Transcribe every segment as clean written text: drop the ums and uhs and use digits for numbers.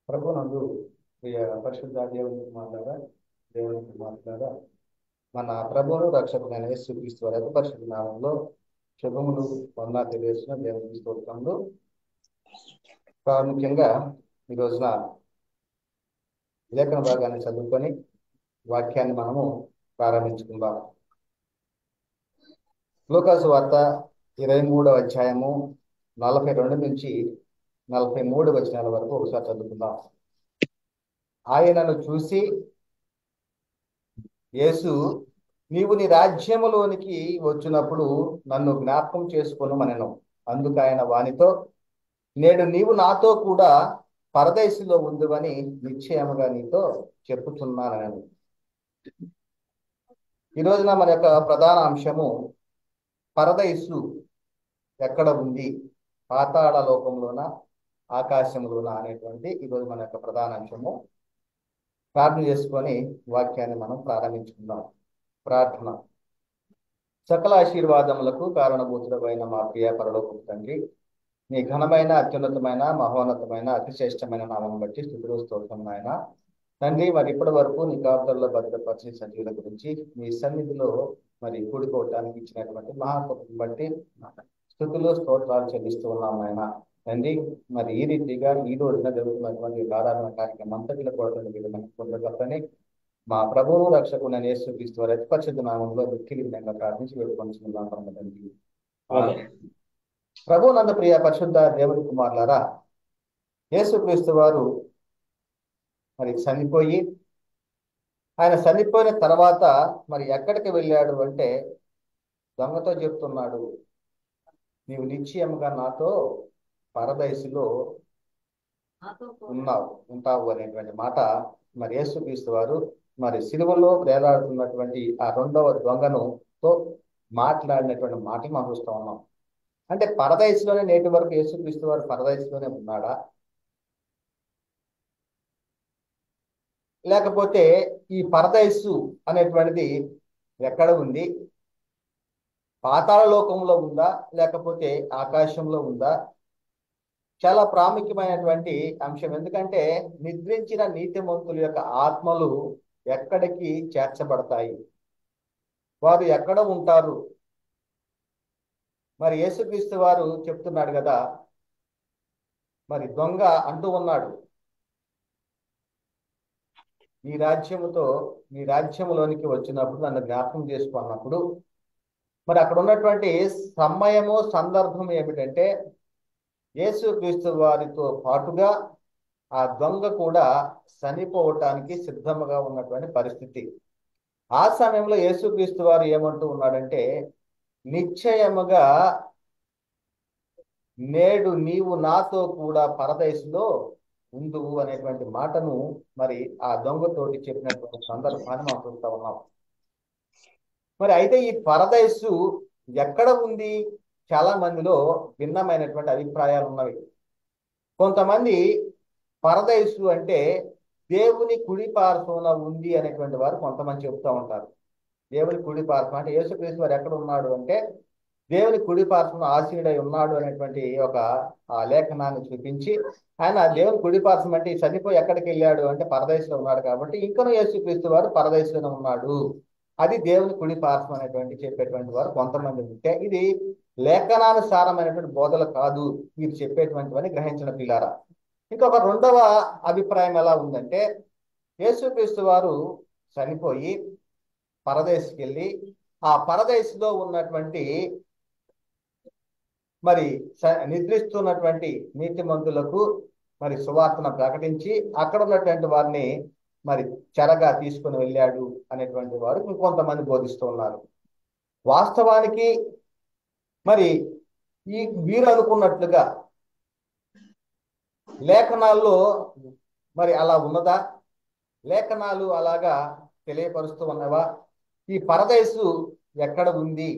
ప్రభునందు ప్రియ పరిశుద్ధ దేవుని కుమారులారా, దేవుని కుమారులారా, మన ప్రభువును రక్షకుడైన యేసుక్రీస్తు వారి అతి పరిశుద్ధ నామంలో శుభములు వందనాలు తెలియజేస్తున్న దేవునికి స్తోత్రములు. ప్రాముఖ్యంగా ఈ రోజున లేఖన భాగాన్ని చదువుకొని వాక్యాన్ని మనము ప్రారంభించుకుందాం. లూకాసు వార్త 23వ అధ్యాయము 42 నుంచి 43 వచనాల వరకు ఒకసారి చదువుకుందాం. ఆయనను చూసి యేసు, నీవు నీ రాజ్యములోనికి వచ్చినప్పుడు నన్ను జ్ఞాపకం చేసుకొనుమనెను. అందుకు ఆయన వానితో, నేడు నీవు నాతో కూడా పరదేశులో ఉందువని నిశ్చయముగా నీతో చెప్పుచున్నానని. ఈ రోజున మన యొక్క ప్రధాన అంశము పరదేశు ఎక్కడ ఉంది, పాతాళ లోకంలోన, ఆకాశంలోన అనేటువంటి ఈరోజు మన యొక్క ప్రధాన అంశము. ప్రార్థన చేసుకొని వాక్యాన్ని మనం ప్రారంభించుకుందాం. ప్రార్థన. సకల ఆశీర్వాదములకు కారణభూతుడమైన మా ప్రియ పరలోకపు తండ్రి, నీ ఘనమైన, అత్యున్నతమైన, మహోన్నతమైన, అతిశ్రేష్టమైన నామం బట్టి స్తుతులు స్తోత్రం నాయన. తండ్రి, మరి ఇప్పటి వరకు నీ కాపుదల్లో భద్రపరిచిన సజీవుల గురించి మీ సన్నిధిలో మరి కూడుకోవటానికి ఇచ్చినటువంటి మహాకృపను బట్టి స్తుతులు స్తోత్రాలు చెల్లిస్తూ ఉన్నాం నాయన. తండ్రి, మరి ఈ రీతిగా ఈ రోజున జరుగుతున్నటువంటి ఆరాధన కార్యక్రమం అంతటిలో పొందగలని మా ప్రభువు రక్షకుడైన యేసుక్రీస్తు వారి అతి పరిశుద్ధ నామంలో మిక్కిలి విధంగా ప్రార్థించి వేడుకొంచుకున్నాం తండ్రి. ప్రభు నందు ప్రియ పరిశుద్ధ దేవుని కుమారులారా, యేసుక్రీస్తు వారు మరి చనిపోయి, ఆయన చనిపోయిన తర్వాత మరి ఎక్కడికి వెళ్ళాడు అంటే దొంగతో చెప్తున్నాడు, నీవు నిశ్చయముగా నాతో పరదేశులో ఉంటావు అనేటువంటి మాట మరి యేసుక్రీస్తు వారు మరి సిలువలో వేలాడుతున్నటువంటి ఆ రెండవ దొంగనుతో మాట్లాడినటువంటి మాట మనం చూస్తూ ఉన్నాం. అంటే పరదేశంలోనే నేటి వరకు యేసుక్రీస్తు వారు పరదేశంలోనే ఉన్నాడా, లేకపోతే ఈ పరదేశు అనేటువంటిది ఎక్కడ ఉంది, పాతాళ లోకంలో ఉందా, లేకపోతే ఆకాశంలో ఉందా? చాలా ప్రాముఖ్యమైనటువంటి అంశం. ఎందుకంటే నిద్రించిన నీతిమంతుల యొక్క ఆత్మలు ఎక్కడికి చేర్చబడతాయి, వారు ఎక్కడ ఉంటారు? మరి యేసుక్రీస్తు వారు చెప్తున్నాడు కదా, మరి దొంగ అంటూ ఉన్నాడు, మీ రాజ్యములోనికి వచ్చినప్పుడు నన్ను జ్ఞాపకం చేసుకున్నప్పుడు. మరి అక్కడ ఉన్నటువంటి సమయము, సందర్భం ఏమిటంటే యేసుక్రీస్తు వారితో పాటుగా ఆ దొంగ కూడా చనిపోవటానికి సిద్ధముగా ఉన్నటువంటి పరిస్థితి. ఆ సమయంలో యేసుక్రీస్తు వారు ఏమంటూ ఉన్నాడంటే, నిశ్చయముగా నేడు నీవు నాతో కూడా పరదేశులో ఉందువు అనేటువంటి మాటను మరి ఆ దొంగతోటి చెప్పినటువంటి సందర్భాన్ని మనం చూస్తూ ఉన్నాం. మరి అయితే ఈ పరదేశు ఎక్కడ ఉంది? చాలా మందిలో భిన్నమైనటువంటి అభిప్రాయాలు ఉన్నవి. కొంతమంది పరదేశు అంటే దేవుని కుడి పార్శ్వన ఉంది అనేటువంటి వారు కొంతమంది చెబుతూ ఉంటారు. దేవుని కుడి పార్శ్వం అంటే యేసుక్రీస్తు వారు ఎక్కడ ఉన్నాడు అంటే దేవుని కుడి పార్శ్వన ఆసీనుడై ఉన్నాడు అనేటువంటి ఒక లేఖనాన్ని చూపించి, ఆయన దేవుని కుడి పార్శ్వం అంటే చనిపోయి ఎక్కడికి వెళ్ళాడు అంటే పరదేశంలో ఉన్నాడు కాబట్టి ఇంకనూ యేసుక్రీస్తు వారు పరదేశంలో ఉన్నాడు, అది దేవుని కుడి పార్శ్వం అనేటువంటి చెప్పేటువంటి వారు కొంతమంది ఉంటే, ఇది లేఖనానుసారమైనటువంటి బోధలు కాదు మీరు చెప్పేటువంటివని గ్రహించిన పిల్లారా. ఇంకొక రెండవ అభిప్రాయం ఎలా ఉందంటే, యేసుక్రీస్తు వారు చనిపోయి పరదేశికి వెళ్ళి ఆ పరదేశిలో ఉన్నటువంటి మరి నిద్రిస్తున్నటువంటి నీతిమంతులకు మరి సువార్తను ప్రకటించి అక్కడ ఉన్నటువంటి వారిని మరి చెరగా తీసుకుని వెళ్ళాడు అనేటువంటి వారు ఇంకొంతమంది బోధిస్తూ ఉన్నారు. వాస్తవానికి మరి ఈ వీరు అనుకున్నట్లుగా లేఖనాల్లో మరి అలా ఉన్నదా? లేఖనాలు అలాగా తెలియపరుస్తూ ఉన్నవా? ఈ పరదేశు ఎక్కడ ఉంది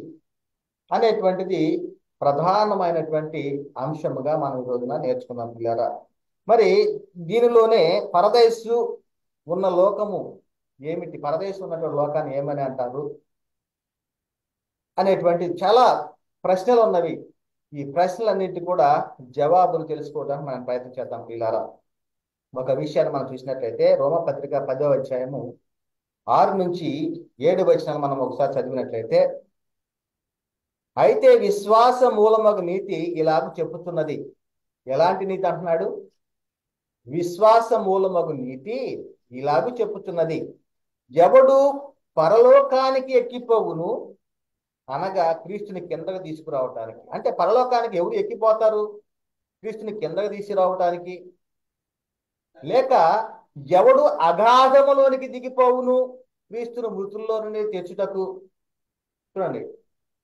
అనేటువంటిది ప్రధానమైనటువంటి అంశముగా మనం ఈ రోజున నేర్చుకున్నాం పిల్లరా. మరి దీనిలోనే పరదేశు ఉన్న లోకము ఏమిటి, పరదేశం ఉన్నటువంటి లోకాన్ని ఏమని అంటారు అనేటువంటి చాలా ప్రశ్నలు ఉన్నవి. ఈ ప్రశ్నలన్నిటి కూడా జవాబులు తెలుసుకోవడానికి మనం ప్రయత్నం చేద్దాం పిల్లారా. ఒక విషయాన్ని మనం చూసినట్లయితే రోమపత్రిక 10వ అధ్యాయము 6 నుంచి 7 వచనాలు మనం ఒకసారి చదివినట్లయితే, అయితే విశ్వాస మూలమగు నీతి ఇలాగ చెప్పుతున్నది. ఎలాంటి నీతి అంటున్నాడు? విశ్వాస మూలమగు నీతి ఇలాగ చెప్పుతున్నది, ఎవడు పరలోకానికి ఎక్కిపోవును, అనగా క్రీస్తుని కిందకు తీసుకురావటానికి. అంటే పరలోకానికి ఎవరు ఎక్కిపోతారు? క్రీస్తుని కిందకు తీసుకురావటానికి. లేక ఎవడు అగాధములోనికి దిగిపోవును, క్రీస్తును మృతుల్లో నుండి తెచ్చుటకు. చూడండి,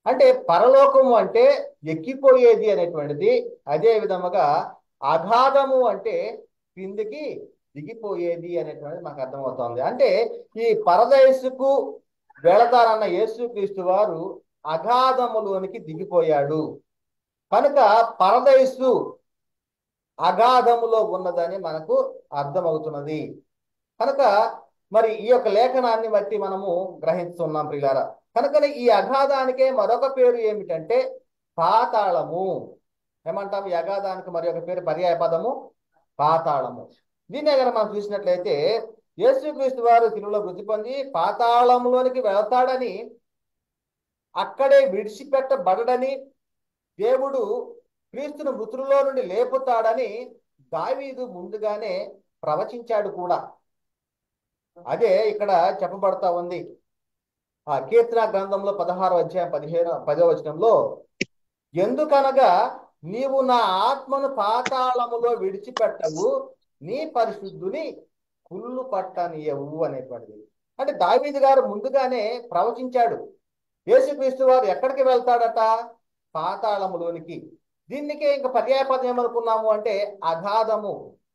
అంటే పరలోకము అంటే ఎక్కిపోయేది అనేటువంటిది, అదే విధముగా అగాధము అంటే క్రిందికి దిగిపోయేది అనేటువంటిది మనకు అర్థమవుతోంది. అంటే ఈ పరదయసుకు వెళతారన్న యేసుక్రీస్తు వారు అగాధములోనికి దిగిపోయాడు కనుక పరదయసు అగాధములో ఉన్నదని మనకు అర్థమవుతున్నది. కనుక మరి ఈ యొక్క లేఖనాన్ని బట్టి మనము గ్రహిస్తున్నాం ప్రియులారా. కనుకనే ఈ అగాధానికే మరొక పేరు ఏమిటంటే పాతాళము. ఏమంటాం? ఈ అగాధానికి మరి ఒక పేరు, పర్యాయ పదము పాతాళము. దీన్నే కనుక మనం చూసినట్లయితే యేసుక్రీస్తు వారు శిలువలో మృతి పొంది పాతాళంలోనికి వెళతాడని, అక్కడే విడిచిపెట్టబడడని, దేవుడు క్రీస్తును మృతుల్లో నుండి లేపుతాడని దావీదు ముందుగానే ప్రవచించాడు కూడా. అదే ఇక్కడ చెప్పబడతా ఉంది. ఆ కీర్తన గ్రంథంలో 16వ అధ్యాయం 10వ వచనంలో, ఎందుకనగా నీవు నా ఆత్మను పాతాళములో విడిచిపెట్టవు, నీ పరిశుద్ధుని కుళ్ళు పట్టనీయవు అనేటువంటిది. అంటే దావీదు గారు ముందుగానే ప్రవచించాడు, యేసుక్రీస్తు వారు ఎక్కడికి వెళ్తాడట? పాతాళములోనికి. దీనికే ఇంకా పర్యాయపదం ఏమనుకున్నాము అంటే అగాధము.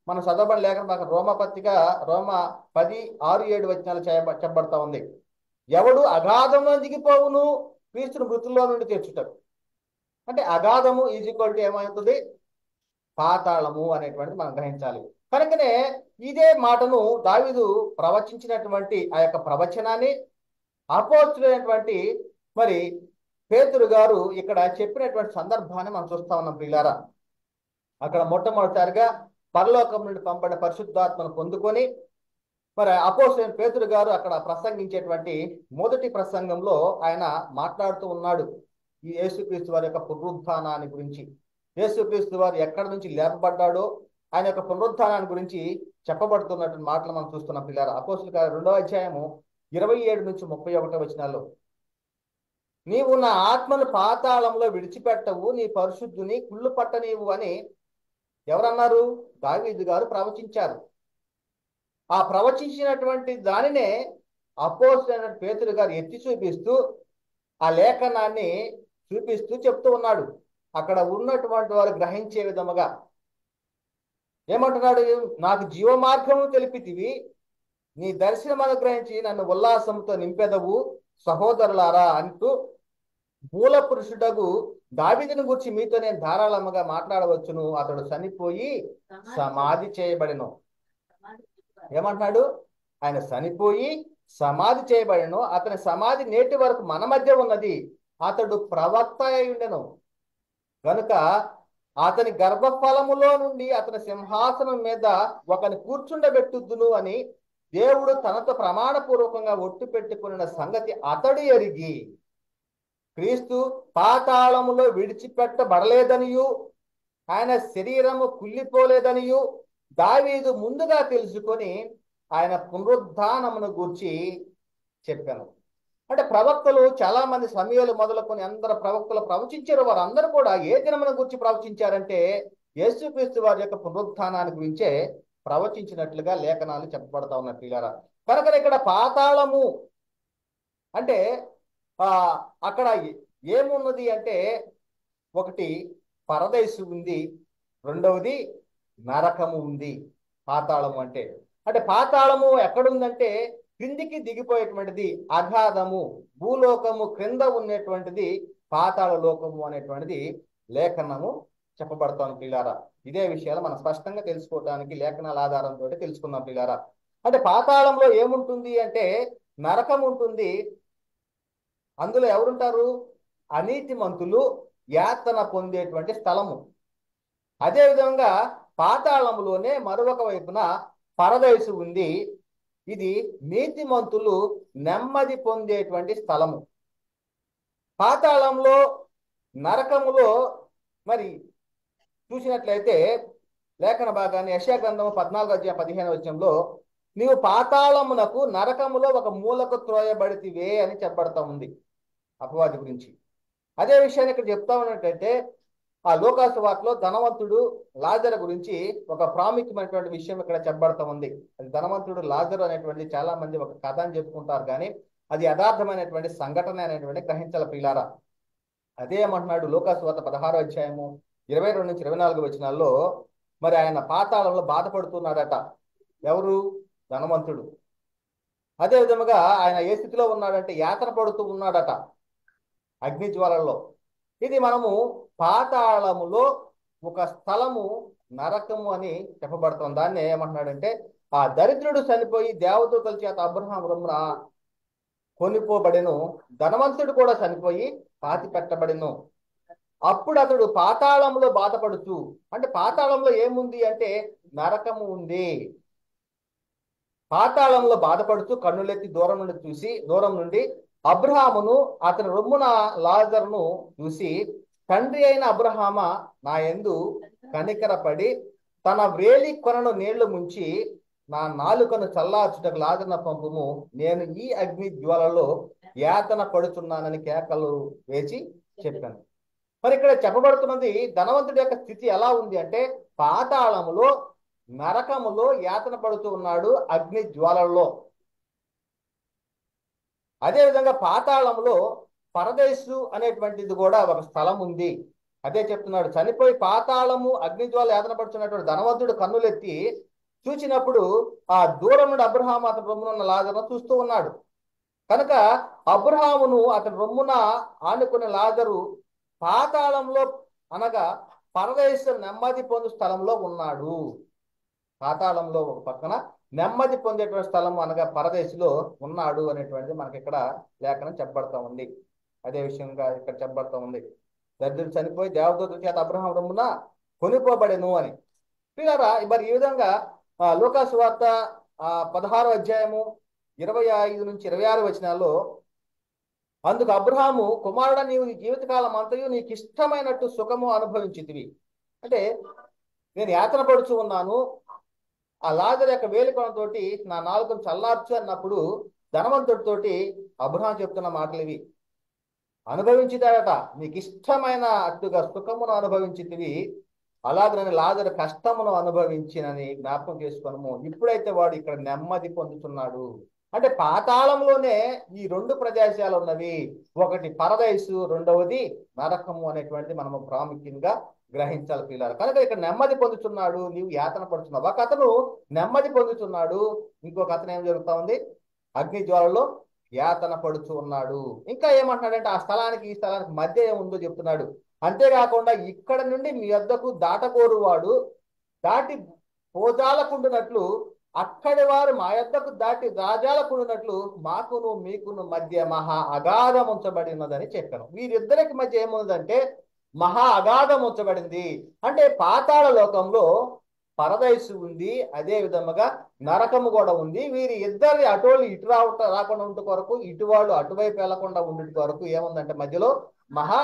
మనం చదవబడి లేక మాకు రోమపత్రిక రోమ 10:6-7 వచనాలు చెప్పబడతా ఉంది. ఎవడు అగాధంలో దిగిపోవును, క్రీస్తును మృతుల్లో నుండి తెచ్చుటకు. అంటే అగాధము ఈజ్ ఈక్వల్ టు ఏమవుతుంది? పాతాళము అనేటువంటిది మనం గ్రహించాలి. కనుకనే ఇదే మాటను దావీదు ప్రవచించినటువంటి ఆ యొక్క ప్రవచనాన్ని అపోస్తులైనటువంటి మరి పేతురు గారు ఇక్కడ చెప్పినటువంటి సందర్భాన్ని మనం చూస్తా ఉన్నాం ప్రియులారా. అక్కడ మొట్టమొదటిసారిగా పరలోకం నుండి పంపబడిన పరిశుద్ధాత్మను పొందుకొని మరి అపోస్తలుడైన పేతురు గారు అక్కడ ప్రసంగించేటువంటి మొదటి ప్రసంగంలో ఆయన మాట్లాడుతూ ఉన్నాడు ఈ యేసుక్రీస్తు వారి యొక్క పునరుత్థానాన్ని గురించి. యేసుక్రీస్తు వారు ఎక్కడి నుంచి లేపబడ్డాడో ఆయన యొక్క పునరుత్థానాన్ని గురించి చెప్పబడుతున్నటువంటి మాటలు మనం చూస్తున్నాం పిల్లారా. అపోస్తలుల కార్యాలు 2వ అధ్యాయము 27 నుంచి 31 వచనాల్లో, నీవు నా ఆత్మను పాతాళంలో విడిచిపెట్టవు, నీ పరిశుద్ధుని కుళ్ళు పట్టనీవు అని ఎవరన్నారు? దావీదు గారు ప్రవచించారు. ఆ ప్రవచించినటువంటి దానినే అపోస్తలుడైన పేతురు గారు ఎత్తి చూపిస్తూ ఆ లేఖనాన్ని చూపిస్తూ చెప్తూ ఉన్నాడు. అక్కడ ఉన్నటువంటి వారు గ్రహించే విధముగా ఏమంటున్నాడు? నాకు జీవ మార్గము తెలిపితివి, నీ దర్శనం అనుగ్రహించి నన్ను ఉల్లాసంతో నింపెదవు సహోదరులారా అంటూ మూల పురుషుడగు దావీదుని గురించి మీతో నేను ధారాళముగా మాట్లాడవచ్చును. అతడు చనిపోయి సమాధి చేయబడెను. ఏమంటున్నాడు? ఆయన చనిపోయి సమాధి చేయబడెను, అతని సమాధి నేటి వరకు మన మధ్య ఉన్నది. అతడు ప్రవక్త అయి ఉండెను గనుక అతని గర్భఫలములో నుండి అతని సింహాసనం మీద ఒకని కూర్చుండబెట్టుద్దును అని దేవుడు తనతో ప్రమాణపూర్వకంగా ఒట్టు పెట్టుకున్న సంగతి అతడు ఎరిగి క్రీస్తు పాతాళములో విడిచిపెట్టబడలేదనియు ఆయన శరీరము కుళ్ళిపోలేదనియు దావీదు ముందుగా తెలుసుకొని ఆయన పునరుద్ధానమును గూర్చి చెప్పాను. అంటే ప్రవక్తలు చాలా మంది, సమయాలు మొదలుకొని అందరు ప్రవక్తలు ప్రవచించారు. వారు అందరూ కూడా ఏ దినమును గురించి ప్రవచించారంటే యేసుక్రీస్తు వారి యొక్క పునరుత్థానాన్ని గురించే ప్రవచించినట్లుగా లేఖనాలు చెప్పబడతా ఉన్నట్టు పిల్లారా. కనుక ఇక్కడ పాతాళము అంటే అక్కడ ఏమున్నది అంటే, ఒకటి పరదైసు ఉంది, రెండవది నరకము ఉంది. పాతాళము అంటే అంటే పాతాళము ఎక్కడుందంటే క్రిందికి దిగిపోయేటువంటిది అగాధము, భూలోకము క్రింద ఉన్నటువంటిది పాతాళ లోకము అనేటువంటిది లేఖనము చెప్పబడతాను పిల్లారా. ఇదే విషయాలు మనం స్పష్టంగా తెలుసుకోవడానికి లేఖనాల ఆధారంతో తెలుసుకుందాం పిల్లారా. అంటే పాతాళంలో ఏముంటుంది అంటే నరకం ఉంటుంది. అందులో ఎవరుంటారు? అనీతిమంతులు యాతన పొందేటువంటి స్థలము. అదేవిధంగా పాతాళములోనే మరొక వైపున పరదైసు ఉంది. ఇది నీతిమంతులు నెమ్మది పొందేటువంటి స్థలము. పాతాళంలో, నరకములో మరి చూసినట్లయితే లేఖన భాగాన్ని యెషయా గ్రంథము 14:15 నీవు పాతాళమునకు, నరకములో ఒక మూలకు త్రోయబడితివే అని చెప్పబడతా ఉంది అపవాది గురించి. అదే విషయాన్ని ఇక్కడ చెప్తా ఉన్నట్టయితే ఆ లూకాసు వార్తలో ధనవంతుడు లాజరు గురించి ఒక ప్రాముఖ్యమైనటువంటి విషయం ఇక్కడ చెప్పబడతా ఉంది. అది ధనవంతుడు లాజరు అనేటువంటి చాలా మంది ఒక కథ అని చెప్పుకుంటారు, కానీ అది యథార్థమైనటువంటి సంఘటన అనేటువంటి గ్రహించాల ప్రియులారా. అదే ఏమంటున్నాడు లూకాసు వార్త 16:22-24 మరి ఆయన పాతాళంలో బాధపడుతున్నాడట. ఎవరు? ధనవంతుడు. అదే విధముగా ఆయన ఏ స్థితిలో ఉన్నాడంటే యాతన పడుతూ ఉన్నాడట అగ్ని జ్వాలల్లో. ఇది మనము పాతాళములో ఒక స్థలము, నరకము అని చెప్పబడుతుంది. దాన్ని ఏమంటున్నాడంటే ఆ దరిద్రుడు చనిపోయి దేవదూతల చేత అబ్రహాము రొమ్మున కొనిపోబడెను, ధనవంతుడు కూడా చనిపోయి పాతి పెట్టబడెను. అప్పుడు అతడు పాతాళంలో బాధపడుతూ, అంటే పాతాళంలో ఏముంది అంటే నరకము ఉంది. పాతాళంలో బాధపడుతూ కన్నులెత్తి దూరం నుండి అబ్రహామును అతని రొమ్మున లాజరును చూసి, తండ్రి అయిన అబ్రహామా, నా యందు కనికరపడి తన వ్రేలి కొనను నీళ్లు ముంచి నా నాలుకను చల్లార్చుటకు లాజరును పంపుము, నేను ఈ అగ్ని జ్వాలలో యాతన పడుతున్నానని కేకలు వేసి చెప్పాను. మరి ఇక్కడ చెప్పబడుతున్నది ధనవంతుడి యొక్క స్థితి ఎలా ఉంది అంటే పాతాళములో, నరకములో యాతన పడుతూ ఉన్నాడు అగ్ని జ్వాలల్లో. అదేవిధంగా పాతాళంలో పరదేశు అనేటువంటిది కూడా ఒక స్థలం ఉంది. అదే చెప్తున్నాడు, చనిపోయి పాతాళము అగ్నిజ్వాల యాతన పడుతున్నటువంటి ధనవంతుడు కన్నులెత్తి చూచినప్పుడు ఆ దూరం నుండి అబ్రహాము అతని రొమ్మున ఉన్న లాజరును చూస్తూ ఉన్నాడు. కనుక అబ్రహామును అతని రొమ్మున ఆనుకున్న లాజరు పాతాళంలో అనగా పరదేశం నెమ్మది పొందు స్థలంలో ఉన్నాడు. పాతాళంలో ఒక పక్కన నెమ్మది పొందేటువంటి స్థలం అనగా పరదేశిలో ఉన్నాడు అనేటువంటిది మనకి ఇక్కడ లేఖనం చెప్పబడతా ఉంది. అదే విషయంగా ఇక్కడ చెప్పబడతా ఉంది, దరిద్రుడు చనిపోయి దేవదూతల చేత అబ్రహాము రొమ్మున కొనిపోబడెను అని. పిల్లరా, మరి ఈ విధంగా లూకాసు వార్త 16:25-26 అందుకు అబ్రహాము, కుమారుడా, నీవు నీ జీవితకాలం అంతయు నీకు ఇష్టమైనట్టు సుఖము అనుభవించితివి. అంటే నేను యాతన పడుచు ఉన్నాను, ఆ లాజరు యొక్క వేలికొనతోటి నా నాలుకను చల్లార్చు అన్నప్పుడు ధనవంతుడితోటి అబ్రహాం చెప్తున్న మాటలు ఇవి. అనుభవించిదాడట, నీకు ఇష్టమైన అట్టుగా సుఖమును అనుభవించితివి, అలాగనే లాజరు కష్టమును అనుభవించినని జ్ఞాపకం చేసుకొనుము. ఇప్పుడైతే వాడు ఇక్కడ నెమ్మది పొందుతున్నాడు. అంటే పాతాళంలోనే ఈ రెండు ప్రదేశాలు ఉన్నవి, ఒకటి పరదైసు, రెండవది నరకము అనేటువంటి మనము ప్రాముఖ్యంగా గ్రహించాలి పిల్లలు. కనుక ఇక్కడ నెమ్మది పొందుతున్నాడు, నీవు యాతన పడుతున్నావు. ఒక అతను నెమ్మది పొందుతున్నాడు, ఇంకొక అతను ఏం జరుగుతా ఉంది, అగ్ని జ్వాలలో యాతన పడుతూ ఉన్నాడు. ఇంకా ఏమంటున్నాడంటే ఆ స్థలానికి ఈ స్థలానికి మధ్య ఏముందో చెప్తున్నాడు. అంతేకాకుండా ఇక్కడ నుండి మీ వద్దకు దాటకోరువాడు దాటి పోజాలకుండునట్లు, అక్కడి వారు మా యొద్దకు దాటి రాజాలకుండునట్లు మాకును మీకును మధ్య మహా అగాధం ఉంచబడి ఉన్నదని చెప్పాను. వీరిద్దరికి మధ్య ఏముందంటే మహా అగాధం ఉంచబడింది. అంటే పాతాళ లోకంలో పరదైసు ఉంది, అదే విధముగా నరకము కూడా ఉంది. వీరి ఇద్దరి అటోళ్ళు ఇటు రాకుండా ఉండే కొరకు, ఇటు వాళ్ళు అటువైపు వెళ్లకుండా ఉండే కొరకు ఏముందంటే మధ్యలో మహా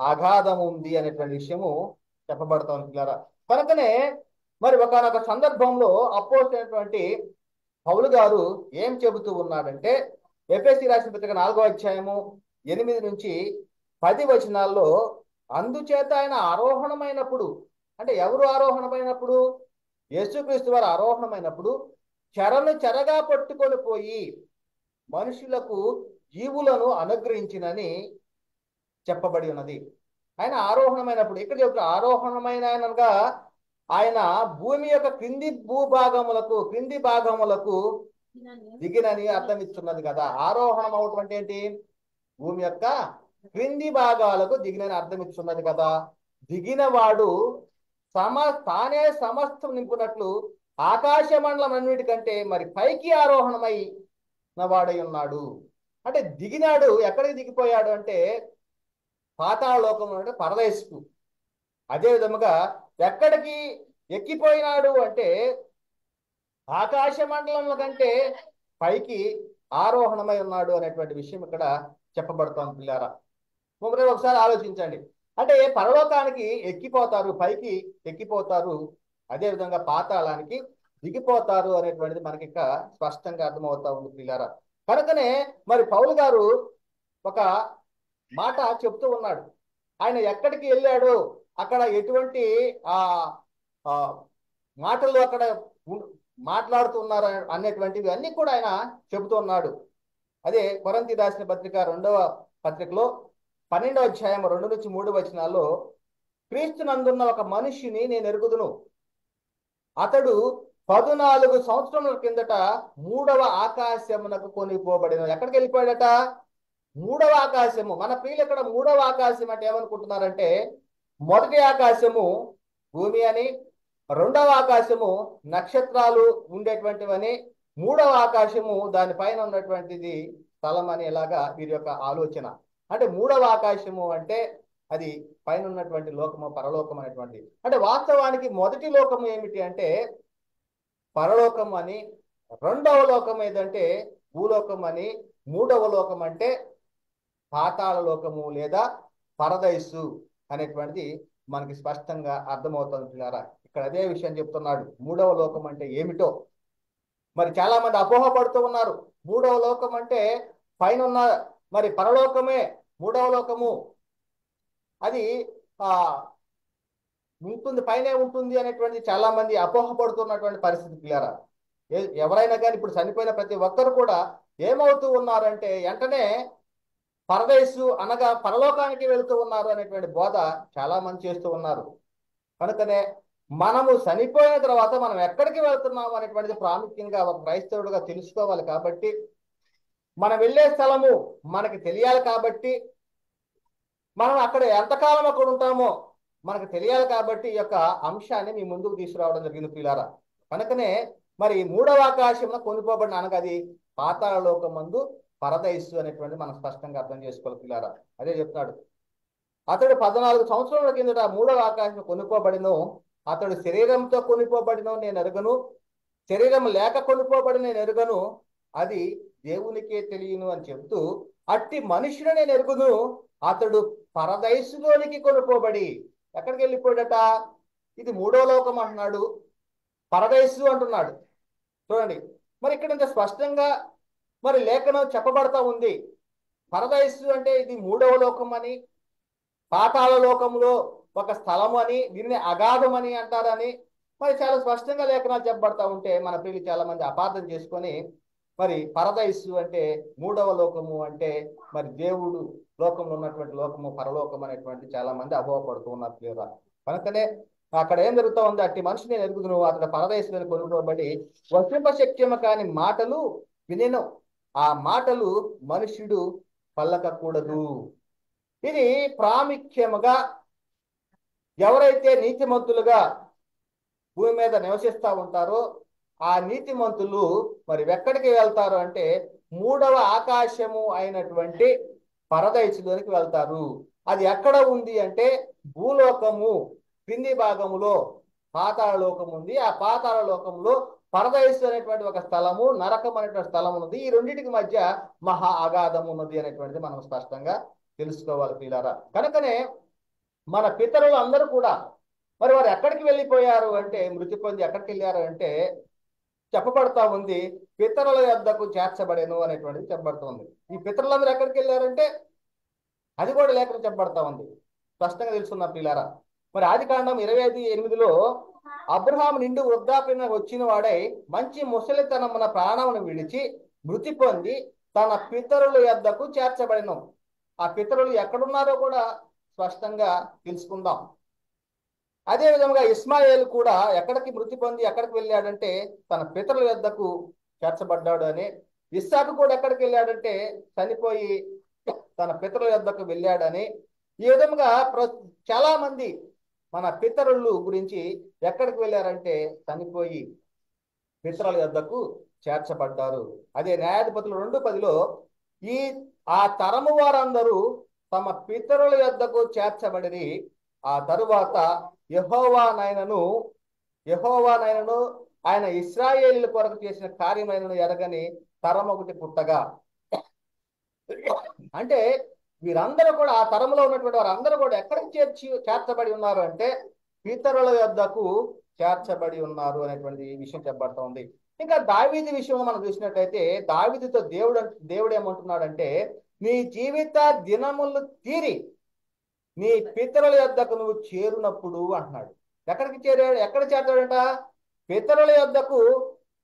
అగాధం ఉంది అనేటువంటి విషయము చెప్పబడతా ఉంది. కనుకనే మరి ఒకనొక సందర్భంలో అపోస్తలుడైనటువంటి పౌలు గారు ఏం చెబుతూ ఉన్నాడంటే ఎఫెసీ రాసిన పత్రిక 4:8-10 అందుచేత ఆయన ఆరోహణమైనప్పుడు, అంటే ఎవరు ఆరోహణమైనప్పుడు? యేసుక్రీస్తు వారు ఆరోహణమైనప్పుడు చెరను చెరగా పట్టుకొని పోయి మనుషులకు జీవులను అనుగ్రహించినని చెప్పబడి ఉన్నది. ఆయన ఆరోహణమైనప్పుడు ఇక్కడ చెప్తారు, ఆరోహణమైన అనగా ఆయన భూమి యొక్క క్రింది భాగములకు దిగినని అర్థం ఇస్తున్నది కదా. ఆరోహణం అవటం అంటే ఏంటి? భూమి యొక్క క్రింది భాగాలకు దిగినని అర్థం ఇస్తున్నది కదా. దిగిన వాడు తానే సమస్తం నింపునట్లు ఆకాశ మండలం అన్నిటికంటే మరి పైకి ఆరోహణమైన వాడై ఉన్నాడు. అంటే దిగినాడు. ఎక్కడికి దిగిపోయాడు అంటే పాతాళ లోకంలో, అంటే పరదేశకు. అదే విధముగా ఎక్కడికి ఎక్కిపోయినాడు అంటే ఆకాశ మండలం కంటే పైకి ఆరోహణమై ఉన్నాడు అనేటువంటి విషయం ఇక్కడ చెప్పబడుతోంది పిల్లారా. మరి ఒకసారి ఆలోచించండి. అంటే పరలోకానికి ఎక్కిపోతారు, పైకి ఎక్కిపోతారు, అదేవిధంగా పాతాళానికి దిగిపోతారు అనేటువంటిది మనకి ఇక్కడ స్పష్టంగా అర్థమవుతా ఉంది పిల్లారా. కనుకనే మరి పౌలు గారు ఒక మాట చెప్తూ ఉన్నాడు. ఆయన ఎక్కడికి వెళ్ళాడు, అక్కడ ఎటువంటి ఆ ఆ మాటలు అక్కడ మాట్లాడుతున్నారు అనేటువంటివి అన్ని కూడా ఆయన చెబుతూ ఉన్నాడు. అదే కొరింథీ రాసిన పత్రిక 2వ పత్రికలో 12వ అధ్యాయం 2-3 వచనాల్లో, క్రీస్తునందున్న ఒక మనిషిని నేను ఎరుగుదును, అతడు 14 సంవత్సరముల కిందట 3వ ఆకాశమునకు కొనిపోబడిన. ఎక్కడికి వెళ్ళిపోయాడట? 3వ ఆకాశము. మన ప్రియులు ఇక్కడ 3వ ఆకాశం అంటే ఏమనుకుంటున్నారంటే, మొదటి ఆకాశము భూమి అని, 2వ ఆకాశము నక్షత్రాలు ఉండేటువంటివని, 3వ ఆకాశము దానిపైన ఉన్నటువంటిది స్థలం అని, ఇలాగా వీరి యొక్క ఆలోచన. అంటే 3వ ఆకాశము అంటే అది పైన ఉన్నటువంటి లోకము, పరలోకం అనేటువంటి. అంటే వాస్తవానికి మొదటి లోకము ఏమిటి అంటే పరలోకం అని, 2వ లోకం ఏదంటే భూలోకం అని, 3వ లోకం అంటే పాతాళ లోకము లేదా పరదైసు అనేటువంటిది మనకి స్పష్టంగా అర్థమవుతుంది పిల్లారా. ఇక్కడ అదే విషయం చెప్తున్నాడు. 3వ లోకం అంటే ఏమిటో మరి చాలా మంది అపోహపడుతూ ఉన్నారు. 3వ లోకం అంటే పైన ఉన్న మరి పరలోకమే 3వ లోకము, అది ఆ ఉంటుంది, పైనే ఉంటుంది అనేటువంటి చాలా మంది అపోహపడుతున్నటువంటి పరిస్థితి పిల్లారా. ఎవరైనా కానీ ఇప్పుడు చనిపోయిన ప్రతి ఒక్కరు కూడా ఏమవుతూ ఉన్నారంటే వెంటనే పరదేశు అనగా పరలోకానికి వెళుతూ ఉన్నారు అనేటువంటి బోధ చాలా మంది చేస్తూ ఉన్నారు. కనుకనే మనము చనిపోయిన తర్వాత మనం ఎక్కడికి వెళ్తున్నాము అనేటువంటిది ప్రాముఖ్యంగా ఒక క్రైస్తవుడుగా తెలుసుకోవాలి. కాబట్టి మనం వెళ్ళే స్థలము మనకి తెలియాలి. కాబట్టి మనం అక్కడ ఎంతకాలం అక్కడ ఉంటామో మనకు తెలియాలి. కాబట్టి ఈ యొక్క అంశాన్ని మీ ముందుకు తీసుకురావడం జరిగింది పిల్లారా. కనుకనే మరి 3వ ఆకాశంలో కొనిపోబడిన అనగా అది పాతాళ లోకం మందు పరదైసు అనేటువంటి మనం స్పష్టంగా అర్థం చేసుకోవాలి పిల్లారా. అదే చెప్తున్నాడు. అతడు 14 సంవత్సరాల కిందట 3వ ఆకాశం కొనుక్కోబడిను, అతడు శరీరంతో కొనుక్కోబడిన నేను ఎరుగను, శరీరం లేక కొనుక్కోబడిన నేను ఎరుగను, అది దేవునికే తెలియను అని చెప్తూ, అట్టి మనుషుడు నేను ఎరుగును, అతడు పరదైసులోనికి కొనుక్కోబడి. ఎక్కడికి వెళ్ళిపోయాడట? ఇది 3వ లోకం అంటున్నాడు, పరదైసు అంటున్నాడు. చూడండి, మరి ఇక్కడ ఇంత స్పష్టంగా మరి లేఖనం చెప్పబడతా ఉంది. పరదైసు అంటే ఇది 3వ లోకం అని, పాతాళ లోకంలో ఒక స్థలము అని, దీనిని అగాధం అని అంటారని మరి చాలా స్పష్టంగా లేఖనాలు చెప్పబడతా ఉంటే మన ప్రియులు చాలా మంది అపార్థం చేసుకొని మరి పరదైసు అంటే 3వ లోకము అంటే మరి దేవుడు లోకంలో ఉన్నటువంటి లోకము పరలోకం అనేటువంటి చాలా మంది అపోహపడుతూ ఉన్నారు లేదా. కనుకనే అక్కడ ఏం జరుగుతూ ఉంది, అట్టి మనిషిని నేను ఎరుగుదును, అతడు పరదైసులను కొనుక్కోబడి వసింపశక్యము కాని మాటలు వినెను, ఆ మాటలు మనుష్యుడు పల్లకకూడదు. ఇది ప్రాముఖ్యముగా ఎవరైతే నీతిమంతులుగా భూమి మీద నివసిస్తూ ఉంటారో ఆ నీతిమంతులు మరి ఎక్కడికి వెళ్తారు అంటే 3వ ఆకాశము అయినటువంటి పరదైసులోనికి వెళ్తారు. అది ఎక్కడ ఉంది అంటే భూలోకము క్రింది భాగములో పాతాళ లోకం ఉంది. ఆ పాతాళ లోకంలో పరదైసు అనేటువంటి ఒక స్థలము, నరకం అనేటువంటి స్థలం ఉన్నది. ఈ రెండింటికి మధ్య మహా అగాధం ఉన్నది అనేటువంటిది మనం స్పష్టంగా తెలుసుకోవాలి పిల్లారా. కనుకనే మన పితరులు అందరూ కూడా మరి వారు ఎక్కడికి వెళ్ళిపోయారు అంటే, మృతి పొంది ఎక్కడికి వెళ్ళారు అంటే చెప్పబడతా ఉంది, పితరుల యొద్దకు చేర్చబడేను అనేటువంటిది చెప్పబడుతుంది. ఈ పితరులందరూ ఎక్కడికి వెళ్ళారంటే అది కూడా లేఖనం చెప్పబడతా ఉంది, స్పష్టంగా తెలుసుకున్న పిల్లారా. మరి ఆదికాండం 25:8లో అబ్రహాము నిండు వృద్ధాప్యం వచ్చిన వాడై మంచి ముసలితనమున ప్రాణమును విడిచి మృతి పొంది తన పితరుల యొద్దకు చేర్చబడిను. ఆ పితరులు ఎక్కడున్నారో కూడా స్పష్టంగా తెలుసుకుందాం. అదే విధంగా ఇస్మాయేలు కూడా ఎక్కడికి మృతి పొంది ఎక్కడికి వెళ్ళాడంటే తన పితరుల యొద్దకు చేర్చబడ్డాడు అని. ఇస్సాకు కూడా ఎక్కడికి వెళ్ళాడంటే చనిపోయి తన పితరుల యొద్దకు వెళ్ళాడని. ఈ విధంగా చాలా మంది మన పితరులు గురించి ఎక్కడికి వెళ్ళారంటే చనిపోయి పితరుల యొద్దకు చేర్చబడ్డారు. అదే న్యాయాధిపతులు 2:10లో ఆ తరము వారందరూ తమ పితరుల యొద్దకు చేర్చబడిరి, ఆ తరువాత యెహోవా నాయనను యెహోవానైనను ఆయన ఇశ్రాయేలీల కొరకు చేసిన కార్యమైనను ఎరగని తరం ఒకటి పుట్టగా. అంటే వీరందరూ కూడా, ఆ తరంలో ఉన్నటువంటి వారందరూ కూడా ఎక్కడికి చేర్చబడి ఉన్నారు అంటే పితరుల యొద్దకు చేర్చబడి ఉన్నారు అనేటువంటి విషయం చెప్పబడుతూ ఉంది. ఇంకా దావీదు విషయంలో మనం చూసినట్లయితే దావీదుతో దేవుడు ఏమంటున్నాడంటే, నీ జీవిత దినములు తీరి నీ పితరుల యొద్దకు నువ్వు చేరునప్పుడు అంటున్నాడు. ఎక్కడ చేరతాడంట? పితరుల యొద్దకు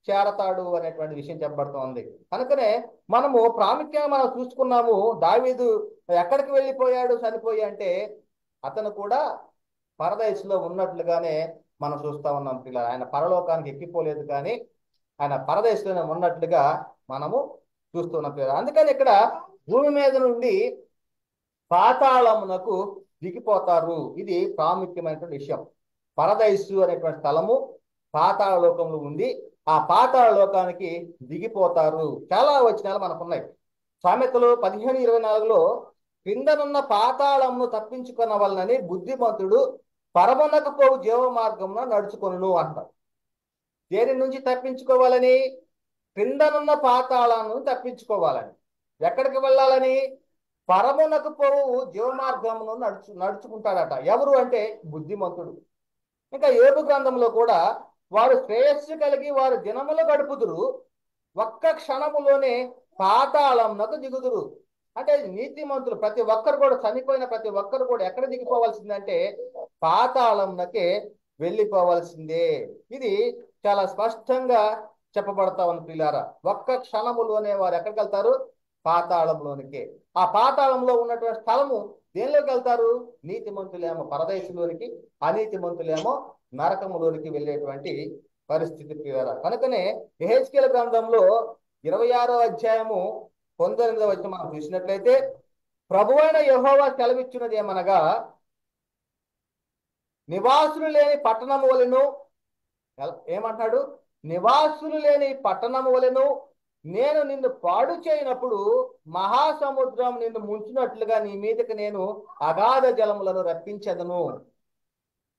చేరతాడు అనేటువంటి విషయం చెప్పబడుతోంది. కనుకనే మనము ప్రాముఖ్యంగా మనం చూసుకున్నాము, దావీదు ఎక్కడికి వెళ్ళిపోయాడు చనిపోయి అంటే అతను కూడా పరదైసులో ఉన్నట్లుగానే మనం చూస్తా ఉన్నాం పిల్లలు. ఆయన పరలోకానికి ఎక్కిపోలేదు, కానీ ఆయన పరదైసులోనే ఉన్నట్లుగా మనము చూస్తున్నాం పిల్లలు. అందుకని ఇక్కడ భూమి మీద నుండి పాతాళమునకు దిగిపోతారు. ఇది ప్రాముఖ్యమైనటువంటి విషయం. పరదైసు అనేటువంటి స్థలము పాతాళ లోకంలో ఉంది. ఆ పాతాళ లోకానికి దిగిపోతారు. చాలా వచనాలు మనకున్నాయి. సామెతలు 15:24లో క్రిందనున్న పాతాళమును తప్పించుకున్న వలనని బుద్ధిమంతుడు పరమునకు పోవు జీవ మార్గమున నడుచుకొనును అంటారు. దేని నుంచి తప్పించుకోవాలని? క్రిందనున్న పాతాళాలను తప్పించుకోవాలని. ఎక్కడికి వెళ్ళాలని? పరమునకు పోవు జీవ మార్గమును నడుచుకుంటాడట. ఎవరు అంటే బుద్ధిమంతుడు. ఇంకా యోబు గ్రంథంలో కూడా వారు శ్రేయస్సు కలిగి వారు దినములు గడుపుదురు, ఒక్క క్షణములోనే పాతాళమునకు దిగుదురు. అంటే నీతిమంతులు ప్రతి ఒక్కరు కూడా, చనిపోయిన ప్రతి ఒక్కరు కూడా ఎక్కడ దిగిపోవాల్సిందంటే పాతాళమునకే వెళ్ళిపోవాల్సిందే. ఇది చాలా స్పష్టంగా చెప్పబడతా ఉంది పిల్లారా. ఒక్క క్షణములోనే వారు ఎక్కడికి వెళ్తారు? పాతాళంలోనికే. ఆ పాతాళంలో ఉన్నటువంటి స్థలము దేనిలోకి వెళ్తారు? నీతిమంతులేమో పరదేశంలోనికి, అనీతిమంతులేమో నరకములోనికి వెళ్ళేటువంటి పరిస్థితి పిల్లారా. కనుకనే యెహెజ్కేలు గ్రంథంలో 26వ అధ్యాయము 19వ వచనం మనం చూసినట్లయితే, ప్రభువైన యెహోవా సెలవిచ్చినది ఏమనగా, నివాసులు లేని పట్టణము వలెను, ఏమంటాడు? నివాసులు లేని పట్టణము వలెను నేను నిన్ను పాడు చేయనప్పుడు మహాసముద్రం నిన్ను ముంచినట్లుగా నీ మీదకి నేను అగాధ జలములను రప్పించదను.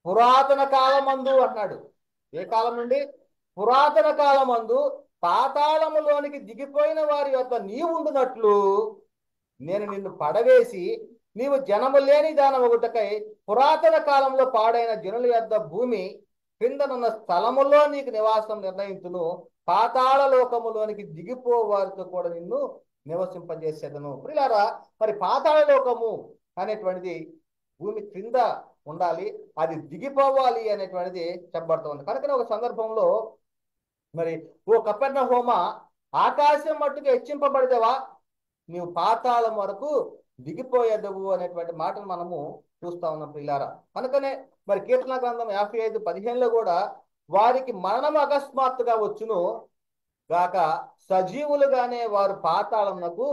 పురాతన కాలమందు అన్నాడు. ఏ కాలం నుండి? పురాతన కాలమందు పాతాళములోనికి దిగిపోయిన వారి యొద్ద నీవు ఉండునట్లు నేను నిన్ను పడవేసి నీవు జనము లేని దానమొకటకై పురాతన కాలంలో పాడైన జనుల యొద్ద భూమి క్రిందనున్న స్థలములో నీకు నివాసం నిర్ణయించును. పాతాళ లోకములోనికి దిగిపోవారితో కూడా నిన్ను నివసింపజేసేదను. ప్రియులారా, మరి పాతాళ లోకము అనేటువంటిది భూమి క్రింద ఉండాలి, అది దిగిపోవాలి అనేటువంటిది చెప్పబడుతుంది. కనుక ఒక సందర్భంలో మరి ఓ కపెర్నహూమ, ఆకాశం మట్టుకు హెచ్చింపబడితేవా నీవు పాతాళం వరకు దిగిపోయేదవు అనేటువంటి మాటను మనము చూస్తా ఉన్నాం పిల్లారా. కనుకనే మరి కీర్తన గ్రంథం 55:15లో కూడా వారికి మరణం అకస్మాత్తుగా వచ్చును గాక, సజీవులుగానే వారు పాతాళమునకు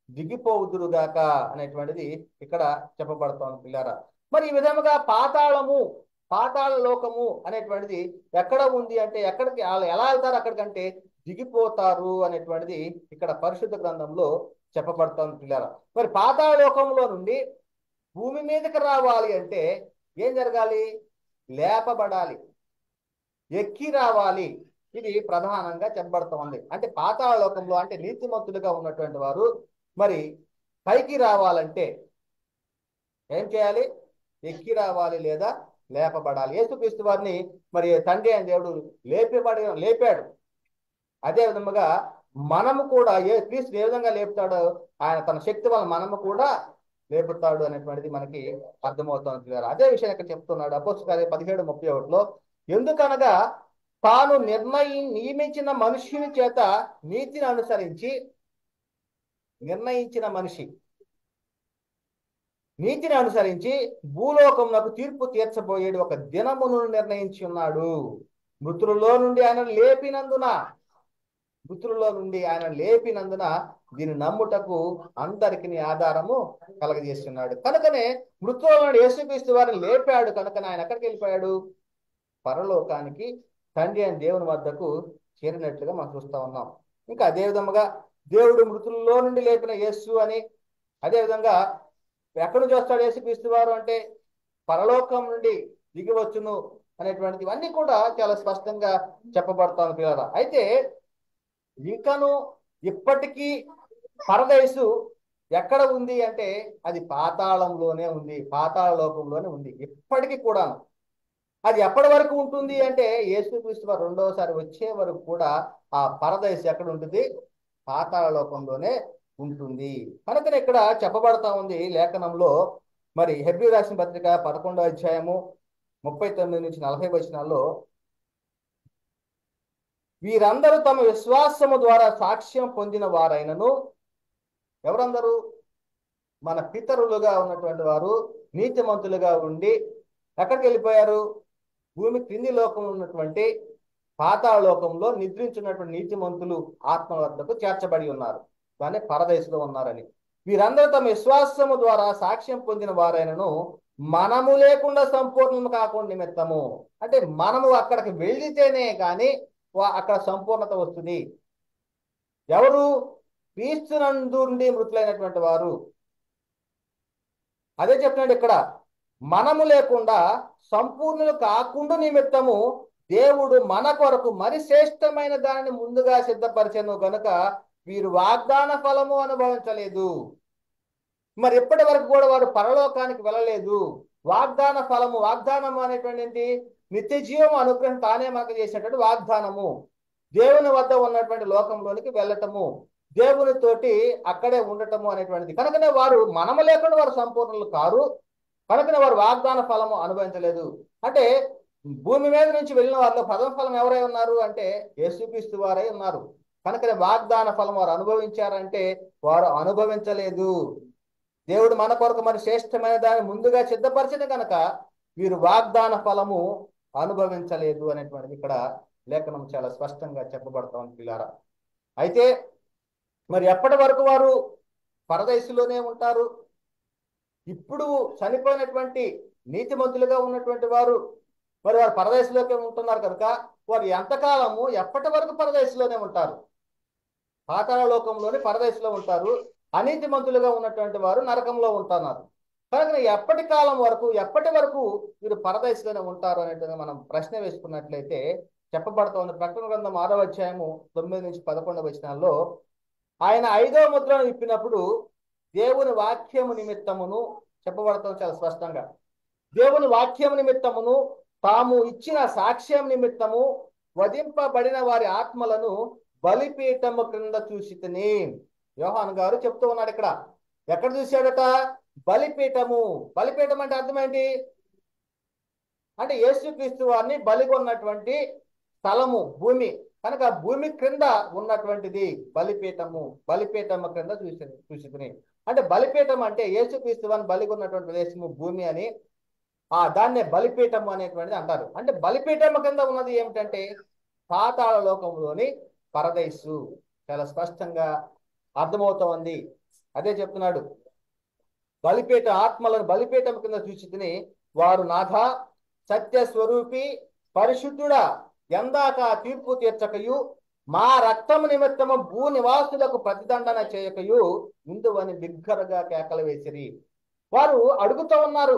దిగిపోవుదురు గాక అనేటువంటిది ఇక్కడ చెప్పబడుతోంది పిల్లారా. మరి ఈ విధముగా పాతాళ లోకము అనేటువంటిది ఎక్కడ ఉంది అంటే, ఎక్కడికి ఎలా వెళ్తారు అక్కడికంటే దిగిపోతారు అనేటువంటిది ఇక్కడ పరిశుద్ధ గ్రంథంలో చెప్పబడుతోంది పిల్లారా. మరి పాతాళ లోకంలో నుండి భూమి మీదకి రావాలి అంటే ఏం జరగాలి? లేపబడాలి, ఎక్కి రావాలి. ఇది ప్రధానంగా చెప్పబడుతోంది. అంటే పాతాళ లోకంలో అంటే నీతిమంతులుగా ఉన్నటువంటి వారు మరి పైకి రావాలంటే ఏం చేయాలి? ఎక్కి రావాలి లేదా లేపబడాలి. యేసుక్రీస్తు వారిని మరి తండ్రి అయిన దేవుడు లేపాడు. అదే విధముగా మనము కూడా క్రీస్తు ఏ విధంగా లేపుతాడో ఆయన తన శక్తి వల్ల మనము కూడా లేపుతాడు అనేటువంటిది మనకి అర్థమవుతుంది. అదే విషయం ఇక్కడ చెప్తున్నాడు అపోస్తలుల 17:31లో, ఎందుకనగా తాను నియమించిన మనుష్యుని చేత నీతిని అనుసరించి నీతిని అనుసరించి భూలోకమునకు తీర్పు తీర్చబోయేడు ఒక దినమును నిర్ణయించి ఉన్నాడు. మృతులలో నుండి ఆయన లేపినందున దీని నమ్ముటకు అందరికి ఆధారము కలగజేస్తున్నాడు. కనుకనే మృతులలో నుండి యేసుక్రీస్తు వారిని లేపాడు. కనుకనే ఆయన ఎక్కడికి వెళ్ళిపోయాడు? పరలోకానికి, తండ్రి అయిన దేవుని వద్దకు చేరినట్లుగా మనం చూస్తా ఉన్నాం. ఇంకా అదే విధముగా దేవుడు మృతులలో నుండి లేపిన యేసు అని, అదే విధంగా ఎక్కడి నుంచి వస్తాడు యేసుక్రీస్తు వారు అంటే పరలోకం నుండి దిగి వచ్చును, అనేటువంటిది ఇవన్నీ కూడా చాలా స్పష్టంగా చెప్పబడతాను పిల్లరా. అయితే ఇంకను ఇప్పటికీ పరదేశు ఎక్కడ ఉంది అంటే అది పాతాళంలోనే ఉంది, పాతాళ లోకంలోనే ఉంది ఇప్పటికీ కూడా. అది ఎప్పటి వరకు ఉంటుంది అంటే యేసుక్రీస్తు వారు రెండవసారి వచ్చే వరకు కూడా ఆ పరదేశం ఎక్కడ ఉంటుంది? పాతాళ లోకంలోనే ఉంటుంది. కనుక ఇక్కడ చెప్పబడతా ఉంది లేఖనంలో, మరి హెబ్రీ రాసిన పత్రిక 11వ అధ్యాయము 39 నుంచి 40 వచనాల్లో, వీరందరూ తమ విశ్వాసము ద్వారా సాక్ష్యం పొందిన వారైనను, ఎవరందరూ? మన పితరులుగా ఉన్నటువంటి వారు నీతిమంతులుగా ఉండి ఎక్కడికి వెళ్ళిపోయారు? భూమి క్రింది లోకం ఉన్నటువంటి పాతాళ లోకంలో నిద్రించున్నటువంటి నీతిమంతులు ఆత్మ వద్దకు చేర్చబడి ఉన్నారు, దాన్ని పరదేశంలో ఉన్నారని. వీరందరూ తమ విశ్వాసము ద్వారా సాక్ష్యం పొందిన వారైనను మనము లేకుండా సంపూర్ణము కాకుండా నిమిత్తము, అంటే మనము అక్కడికి వెళితేనే కానీ అక్కడ సంపూర్ణత వస్తుంది. ఎవరు? క్రీస్తునందుండి మృతులైనటువంటి వారు. అదే చెప్తున్నాడు ఇక్కడ, మనము లేకుండా సంపూర్ణులు కాకుండా నిమిత్తము దేవుడు మన కొరకు మరి శ్రేష్టమైన దానిని ముందుగా సిద్ధపరిచెను గనుక వీరు వాగ్దాన ఫలము అనుభవించలేదు. మరి ఇప్పటి వరకు కూడా వారు పరలోకానికి వెళ్ళలేదు. వాగ్దాన ఫలము, వాగ్దానము అనేటువంటి ఏంటి? నిత్య జీవం అనుగ్రహం తానే మనకు చేసినటువంటి వాగ్దానము. దేవుని వద్ద ఉన్నటువంటి లోకంలోనికి వెళ్ళటము, దేవునితోటి అక్కడే ఉండటము అనేటువంటిది. కనుకనే వారు మనము లేకుండా వారు సంపూర్ణులు కారు, కనుకనే వారు వాగ్దాన ఫలము అనుభవించలేదు. అంటే భూమి మీద నుంచి వెళ్ళిన వారిలో ప్రథమ ఫలం ఎవరై ఉన్నారు అంటే యేసుక్రీస్తు వారై ఉన్నారు. కనుకనే వాగ్దాన ఫలం వారు అనుభవించారంటే వారు అనుభవించలేదు. దేవుడు మన కొరకు మరి శ్రేష్టమైన దాన్ని ముందుగా సిద్ధపరిచిన కనుక వీరు వాగ్దాన ఫలము అనుభవించలేదు అనేటువంటిది ఇక్కడ లేఖనం చాలా స్పష్టంగా చెప్పబడతా ఉంది పిల్లారా. అయితే మరి ఎప్పటి వరకు వారు పరదేశంలోనే ఉంటారు? ఇప్పుడు చనిపోయినటువంటి నీతిమంతులుగా ఉన్నటువంటి వారు మరి వారు పరదేశంలోకి ఉంటున్నారు కనుక వారు ఎంతకాలము ఎప్పటి వరకు పరదేశంలోనే ఉంటారు? పాతాళ లోకంలోని పరదేశంలో ఉంటారు. అనీతిమంతులుగా ఉన్నటువంటి వారు నరకంలో ఉంటున్నారు. కనుక ఎప్పటి కాలం వరకు, ఎప్పటి వరకు వీరు పరదేశంలోనే ఉంటారు అనేది మనం ప్రశ్న వేసుకున్నట్లయితే చెప్పబడుతోంది. ప్రకటన గ్రంథం 6వ అధ్యాయము 9 నుంచి 11 వచనాల్లో, ఆయన 5వ ముద్రను విప్పినప్పుడు దేవుని వాక్యము నిమిత్తమును చెప్పబడతాం చాలా స్పష్టంగా. దేవుని వాక్యము నిమిత్తమును తాము ఇచ్చిన సాక్ష్యం నిమిత్తము వధింపబడిన వారి ఆత్మలను బలిపీఠము క్రింద చూసితిని. యోహాను గారు చెప్తూ ఉన్నాడు ఇక్కడ. ఎక్కడ చూశాడట? బలిపీఠము. బలిపీఠం అంటే అర్థం ఏంటి? అంటే యేసుక్రీస్తు వారిని బలిగొన్నటువంటి స్థలము, భూమి. కనుక భూమి క్రింద ఉన్నటువంటిది బలిపీఠము. బలిపీఠము క్రింద చూసితిని అంటే బలిపీఠం అంటే యేసుక్రీస్తు వారిని బలిగొన్నటువంటి దేశము భూమి అని, దాన్నే బలిపీఠము అనేటువంటిది అంటారు. అంటే బలిపీఠము కింద ఉన్నది ఏమిటంటే పాతాళ లోకంలోని పరదేశు. చాలా స్పష్టంగా అర్థమవుతోంది. అదే చెప్తున్నాడు, బలిపీఠ ఆత్మలను బలిపీఠం కింద చూసితిని. వారు నాథ సత్య స్వరూపి పరిశుద్ధుడా, ఎందాక తీర్పు తీర్చకయు మా రక్తము నిమిత్తము భూ నివాసులకు ప్రతిదండన చేయకయు ఇందువని బిగ్గరగా కేకలు వేసిరి. వారు అడుగుతూ ఉన్నారు,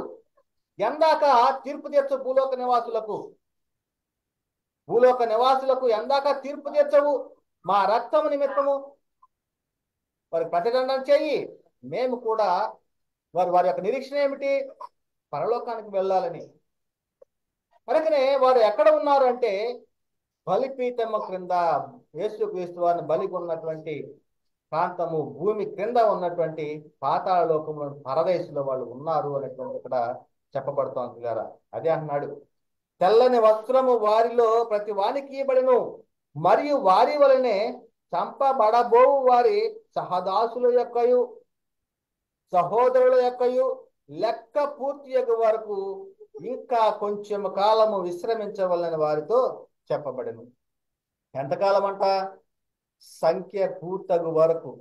ఎందాక తీర్పు తీర్చు భూలోక నివాసులకు, భూలోక నివాసులకు ఎందాక తీర్పు తీర్చవు, మా రక్తము నిమిత్తము వారికి ప్రతిదండన చేయి. మేము కూడా వారి యొక్క నిరీక్షణ ఏమిటి? పరలోకానికి వెళ్ళాలని. కనుకనే వారు ఎక్కడ ఉన్నారు అంటే బలిపీఠము క్రింద, యేసుక్రీస్తు వారిని బలిగొన్నటువంటి ప్రాంతము భూమి క్రింద ఉన్నటువంటి పాతాళ లోకంలో పరదేశంలో వాళ్ళు ఉన్నారు అనేటువంటి ఇక్కడ చెప్పబడుతోంది గారా. అదే అన్నాడు, తెల్లని వస్త్రము వారిలో ప్రతి వానికి ఇవ్వబడును, మరియు వారి వలనే చంపబడబోవు వారి సహదాసుల యొక్కయు సహోదరుల యొక్కయు లెక్క పూర్తి వరకు ఇంకా కొంచెం కాలము విశ్రమించవలని వారితో చెప్పబడను. ఎంతకాలం అంట? సంఖ్య పూర్తగు వరకు.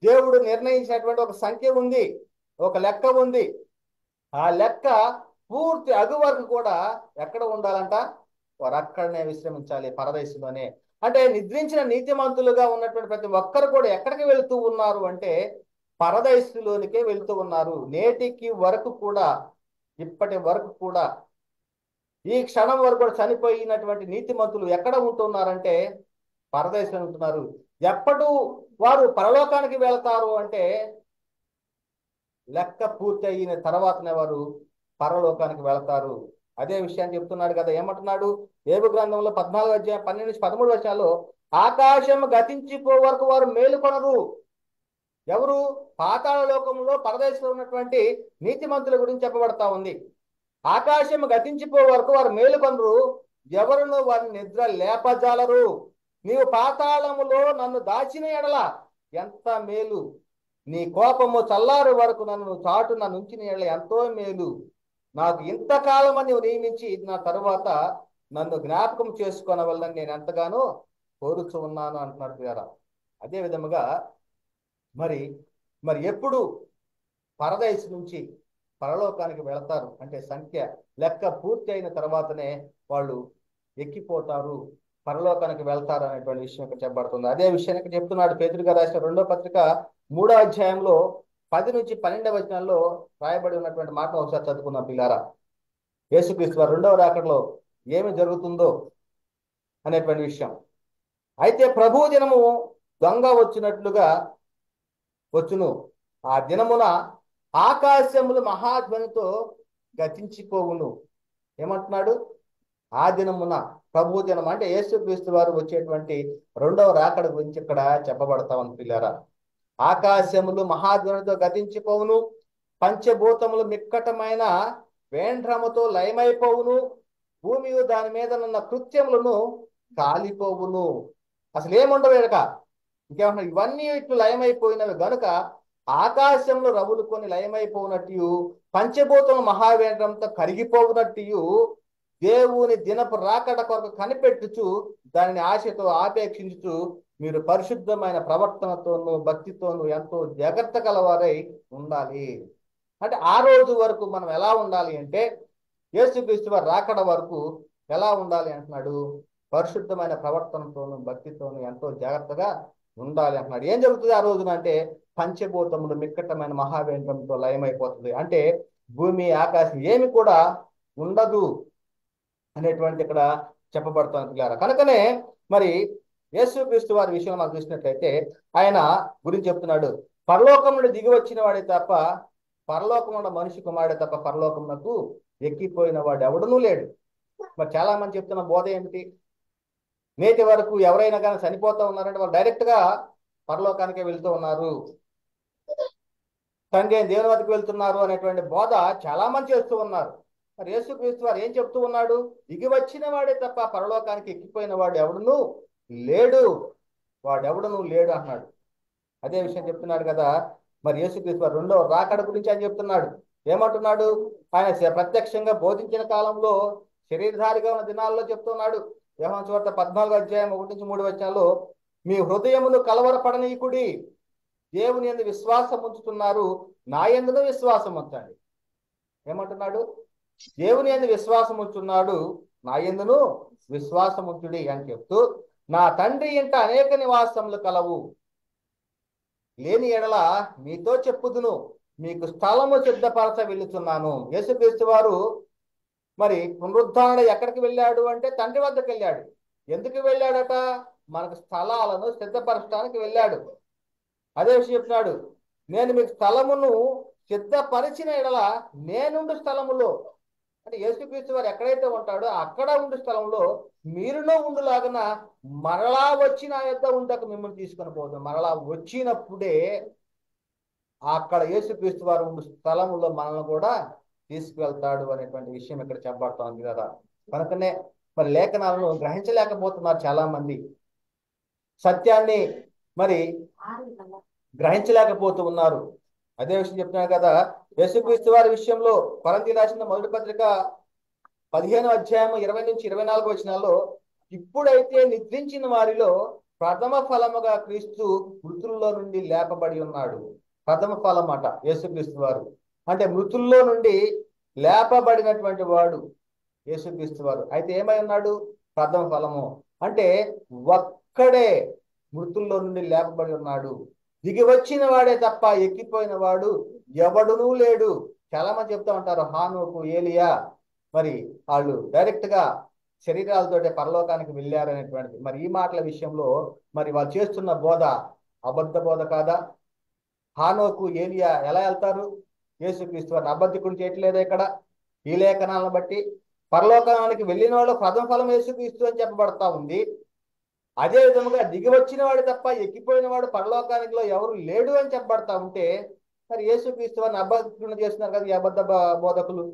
దేవుడు నిర్ణయించినటువంటి ఒక సంఖ్య ఉంది, ఒక లెక్క ఉంది. ఆ లెక్క పూర్తి అగు వరకు కూడా ఎక్కడ ఉండాలంట? వారు అక్కడనే విశ్రమించాలి, పరదేశంలోనే. అంటే నిద్రించిన నీతిమంతులుగా ఉన్నటువంటి ప్రతి ఒక్కరు కూడా ఎక్కడికి వెళుతూ ఉన్నారు అంటే పరదేశంలోనికే వెళుతూ ఉన్నారు. నేటికి వరకు కూడా, ఇప్పటి వరకు కూడా ఈ క్షణం వరకు కూడా చనిపోయినటువంటి నీతిమంతులు ఎక్కడ ఉంటున్నారంటే పరదేశంలో ఉంటున్నారు. ఎప్పుడు వారు పరలోకానికి వెళ్తారు అంటే లెక్క పూర్తి అయిన తర్వాతనే వారు పరలోకానికి వెళతారు. అదే విషయాన్ని చెప్తున్నాడు కదా, ఏమంటున్నాడు? ఏబు గ్రంథంలో 14 అధ్యాయం 12 నుంచి 13 వర్షాల్లో, ఆకాశం గతించిపో వరకు వారు మేలుకొనరు. ఎవరు? పాతాళ లోకంలో పరదేశంలో ఉన్నటువంటి నీతిమంతుల గురించి చెప్పబడతా ఉంది. ఆకాశం గతించిపో వరకు వారు మేలుకొనరు, ఎవరును వారిని నిద్ర లేపజాలరు. నీవు పాతాళములో నన్ను దాచిన ఎడల ఎంత మేలు, నీ కోపము చల్లారు వరకు నన్ను చాటున నుంచిన ఎడల ఎంతో మేలు. నాకు ఇంతకాలం అని నియమించి నా తరువాత నన్ను జ్ఞాపకం చేసుకొనవల్లని నేను ఎంతగానో కోరుచు ఉన్నాను అంటున్నాడు ప్రియారా. అదే విధముగా మరి మరి ఎప్పుడు పరదేశం నుంచి పరలోకానికి వెళతారు అంటే సంఖ్య లెక్క పూర్తి అయిన తర్వాతనే వాళ్ళు ఎక్కిపోతారు, పరలోకానికి వెళ్తారు అనేటువంటి విషయం ఇక్కడ చెప్పబడుతుంది. అదే విషయానికి చెప్తున్నాడు పేతురు గారు రాసిన 2వ పత్రిక 3వ అధ్యాయంలో 10 నుంచి 12 వచనాల్లో రాయబడి ఉన్నటువంటి మాటను ఒకసారి చదువుకుందాం పిల్లారా. యేసుక్రీస్తు వారు 2వ రాకడలో ఏమి జరుగుతుందో అనేటువంటి విషయం. అయితే ప్రభు దినము దొంగ వచ్చినట్లుగా వచ్చును. ఆ దినమున ఆకాశములు మహాధ్వనితో గతించిపోవును. ఏమంటున్నాడు? ఆ దినమున, ప్రభు దినం అంటే యేసుక్రీస్తు వారు వచ్చేటువంటి 2వ రాకడ గురించి ఇక్కడ చెప్పబడతా ఉంది పిల్లారా. ఆకాశములు మహాధ్వనితో గతించిపోవును, పంచభూతములు మిక్కటమైన వేండ్రముతో లయమైపోవును, భూమి దాని మీద ఉన్న కృత్యములను కాలిపోవును. అసలు ఏముండవు ఎడక. ఇంకేమన్నా ఇవన్నీ ఇట్లు లయమైపోయినవి గనుక ఆకాశంలో రవులుకొని లయమైపోనట్టు, పంచభూతములు మహావేంద్రంతో కరిగిపోవునట్టు, దేవుని దినపు రాకడ కొరకు కనిపెట్టుచు దానిని ఆశతో ఆపేక్షించుచు మీరు పరిశుద్ధమైన ప్రవర్తనతోనూ భక్తితోనూ ఎంతో జాగ్రత్త కలవారై ఉండాలి. అంటే ఆ రోజు వరకు మనం ఎలా ఉండాలి అంటే, యేసుక్రీస్తు వారి రాకడ వరకు ఎలా ఉండాలి అంటున్నాడు? పరిశుద్ధమైన ప్రవర్తనతోనూ భక్తితోనూ ఎంతో జాగ్రత్తగా ఉండాలి అంటున్నాడు. ఏం జరుగుతుంది ఆ రోజున అంటే, పంచభూతములు మిక్కటమైన మహావేంద్రంతో లయమైపోతుంది. అంటే భూమి ఆకాశం ఏమి కూడా ఉండదు అనేటువంటి ఇక్కడ చెప్పబడుతుంది. కనుకనే మరి యేసుక్రీస్తు వారి విషయంలో మనం చూసినట్లయితే ఆయన గురించి చెప్తున్నాడు, పరలోకం నుండి దిగి వచ్చిన వాడే తప్ప, పరలోకం ఉన్న మనిషి కుమారుడే తప్ప పరలోకమునకు ఎక్కిపోయిన వాడు ఎవడనూ లేడు. మరి చాలా మంది చెప్తున్న బోధ ఏమిటి? నేటి వరకు ఎవరైనా కానీ చనిపోతూ ఉన్నారంటే వాళ్ళు డైరెక్ట్ గా పరలోకానికే వెళ్తూ ఉన్నారు, తండ్రి దేవుని వద్దకు వెళ్తున్నారు అనేటువంటి బోధ చాలా మంది చేస్తూ ఉన్నారు. మరి యేసుక్రీస్తు వారు ఏం చెప్తూ ఉన్నాడు? దిగి వచ్చిన వాడే తప్ప పరలోకానికి ఎక్కిపోయిన వాడు ఎవడును లేడు, వాడెవడును లేడు అన్నాడు. అదే విషయం చెప్తున్నాడు కదా మరి యేసుక్రీస్తు వారు 2వ రాకడ గురించి ఆయన చెప్తున్నాడు. ఏమంటున్నాడు? ఆయన ప్రత్యక్షంగా బోధించిన కాలంలో శరీరధారిగా ఉన్న దినాల్లో చెప్తున్నాడు. యోహాను సువార్త 14వ అధ్యాయం 1 నుంచి 3 వచనాల్లో, మీ హృదయమును కలవరపడనీకుడి, దేవుని యందు విశ్వాసం ఉంచుతున్నారు, నా యందును విశ్వాసం ఉంచండి. ఏమంటున్నాడు? దేవుని యందు విశ్వాసం ఉంచున్నాడు, నా యందును విశ్వాసం ఉంచుడి అని చెప్తూ, నా తండ్రి ఇంట అనేక నివాసములు కలవు, లేని ఎడల మీతో చెప్పుదును, మీకు స్థలము సిద్ధపరచ వెళుతున్నాను. యేసుక్రీస్తు వారు మరి పునరుద్ధరణ ఎక్కడికి వెళ్ళాడు అంటే తండ్రి వద్దకు వెళ్ళాడు. ఎందుకు వెళ్ళాడట? మనకు స్థలాలను సిద్ధపరచడానికి వెళ్ళాడు. అదే విషయం చెప్తున్నాడు, నేను మీకు స్థలమును సిద్ధపరిచిన ఎడల నేనుండు స్థలములో, అంటే యేసుక్రీస్తు వారు ఎక్కడైతే ఉంటాడో అక్కడ ఉండు స్థలంలో మీరునూ ఉండులాగన మరలా వచ్చి నా యొద్ద ఉండక మిమ్మల్ని తీసుకొని పోతాం. మరలా వచ్చినప్పుడే అక్కడ యేసుక్రీస్తు వారు ఉండు స్థలములో మనల్ని కూడా తీసుకువెళ్తాడు అనేటువంటి విషయం ఇక్కడ చెప్పబడతా ఉంది కదా. కనుకనే మరి లేఖనాలను గ్రహించలేకపోతున్నారు చాలా మంది, సత్యాన్ని మరి గ్రహించలేకపోతూ ఉన్నారు. అదే విషయం చెప్తున్నాను కదా, యేసుక్రీస్తు వారి విషయంలో కొరింథీయులకు రాసిన 1వ పత్రిక 15వ అధ్యాయం 20 నుంచి 24 వచనాల్లో, ఇప్పుడైతే నిద్రించిన వారిలో ప్రథమ ఫలముగా క్రీస్తు మృతుల్లో నుండి లేపబడి ఉన్నాడు. ప్రథమ ఫలం అట యేసుక్రీస్తు వారు, అంటే మృతుల్లో నుండి లేపబడినటువంటి వాడు యేసుక్రీస్తు వారు. అయితే ఏమై ఉన్నాడు? ప్రథమ ఫలము అంటే ఒక్కడే మృతుల్లో నుండి లేపబడి ఉన్నాడు. దిగి వచ్చిన వాడే తప్ప ఎక్కిపోయిన వాడు ఎవడునూ లేడు. చాలా మంది చెప్తా ఉంటారు, హానోకు, ఏలియా మరి వాళ్ళు డైరెక్ట్ గా శరీరాలతోటే పరలోకానికి వెళ్ళారనేటువంటిది. మరి ఈ మాటల విషయంలో మరి వాళ్ళు చేస్తున్న బోధ అబద్ధ బోధ కాదా? హానోకు ఏలియా ఎలా వెళ్తారు? యేసుక్రీస్తు వారిని అబద్ధికుని చేయట్లేదా ఇక్కడ ఈ లేఖనాలను బట్టి? పరలోకానికి వెళ్ళిన వాళ్ళు ప్రథమ ఫలం యేసుక్రీస్తు అని చెప్పబడతా ఉంది. అదే విధముగా దిగి వచ్చిన వాడు తప్ప ఎక్కిపోయిన వాడు పరలోకానికిలో ఎవరు లేడు అని చెప్పబడతా ఉంటే మరి యేసుక్రీస్తు వారిని అబద్ధికుని చేస్తున్నారు కదా ఈ అబద్ధ బోధకులు.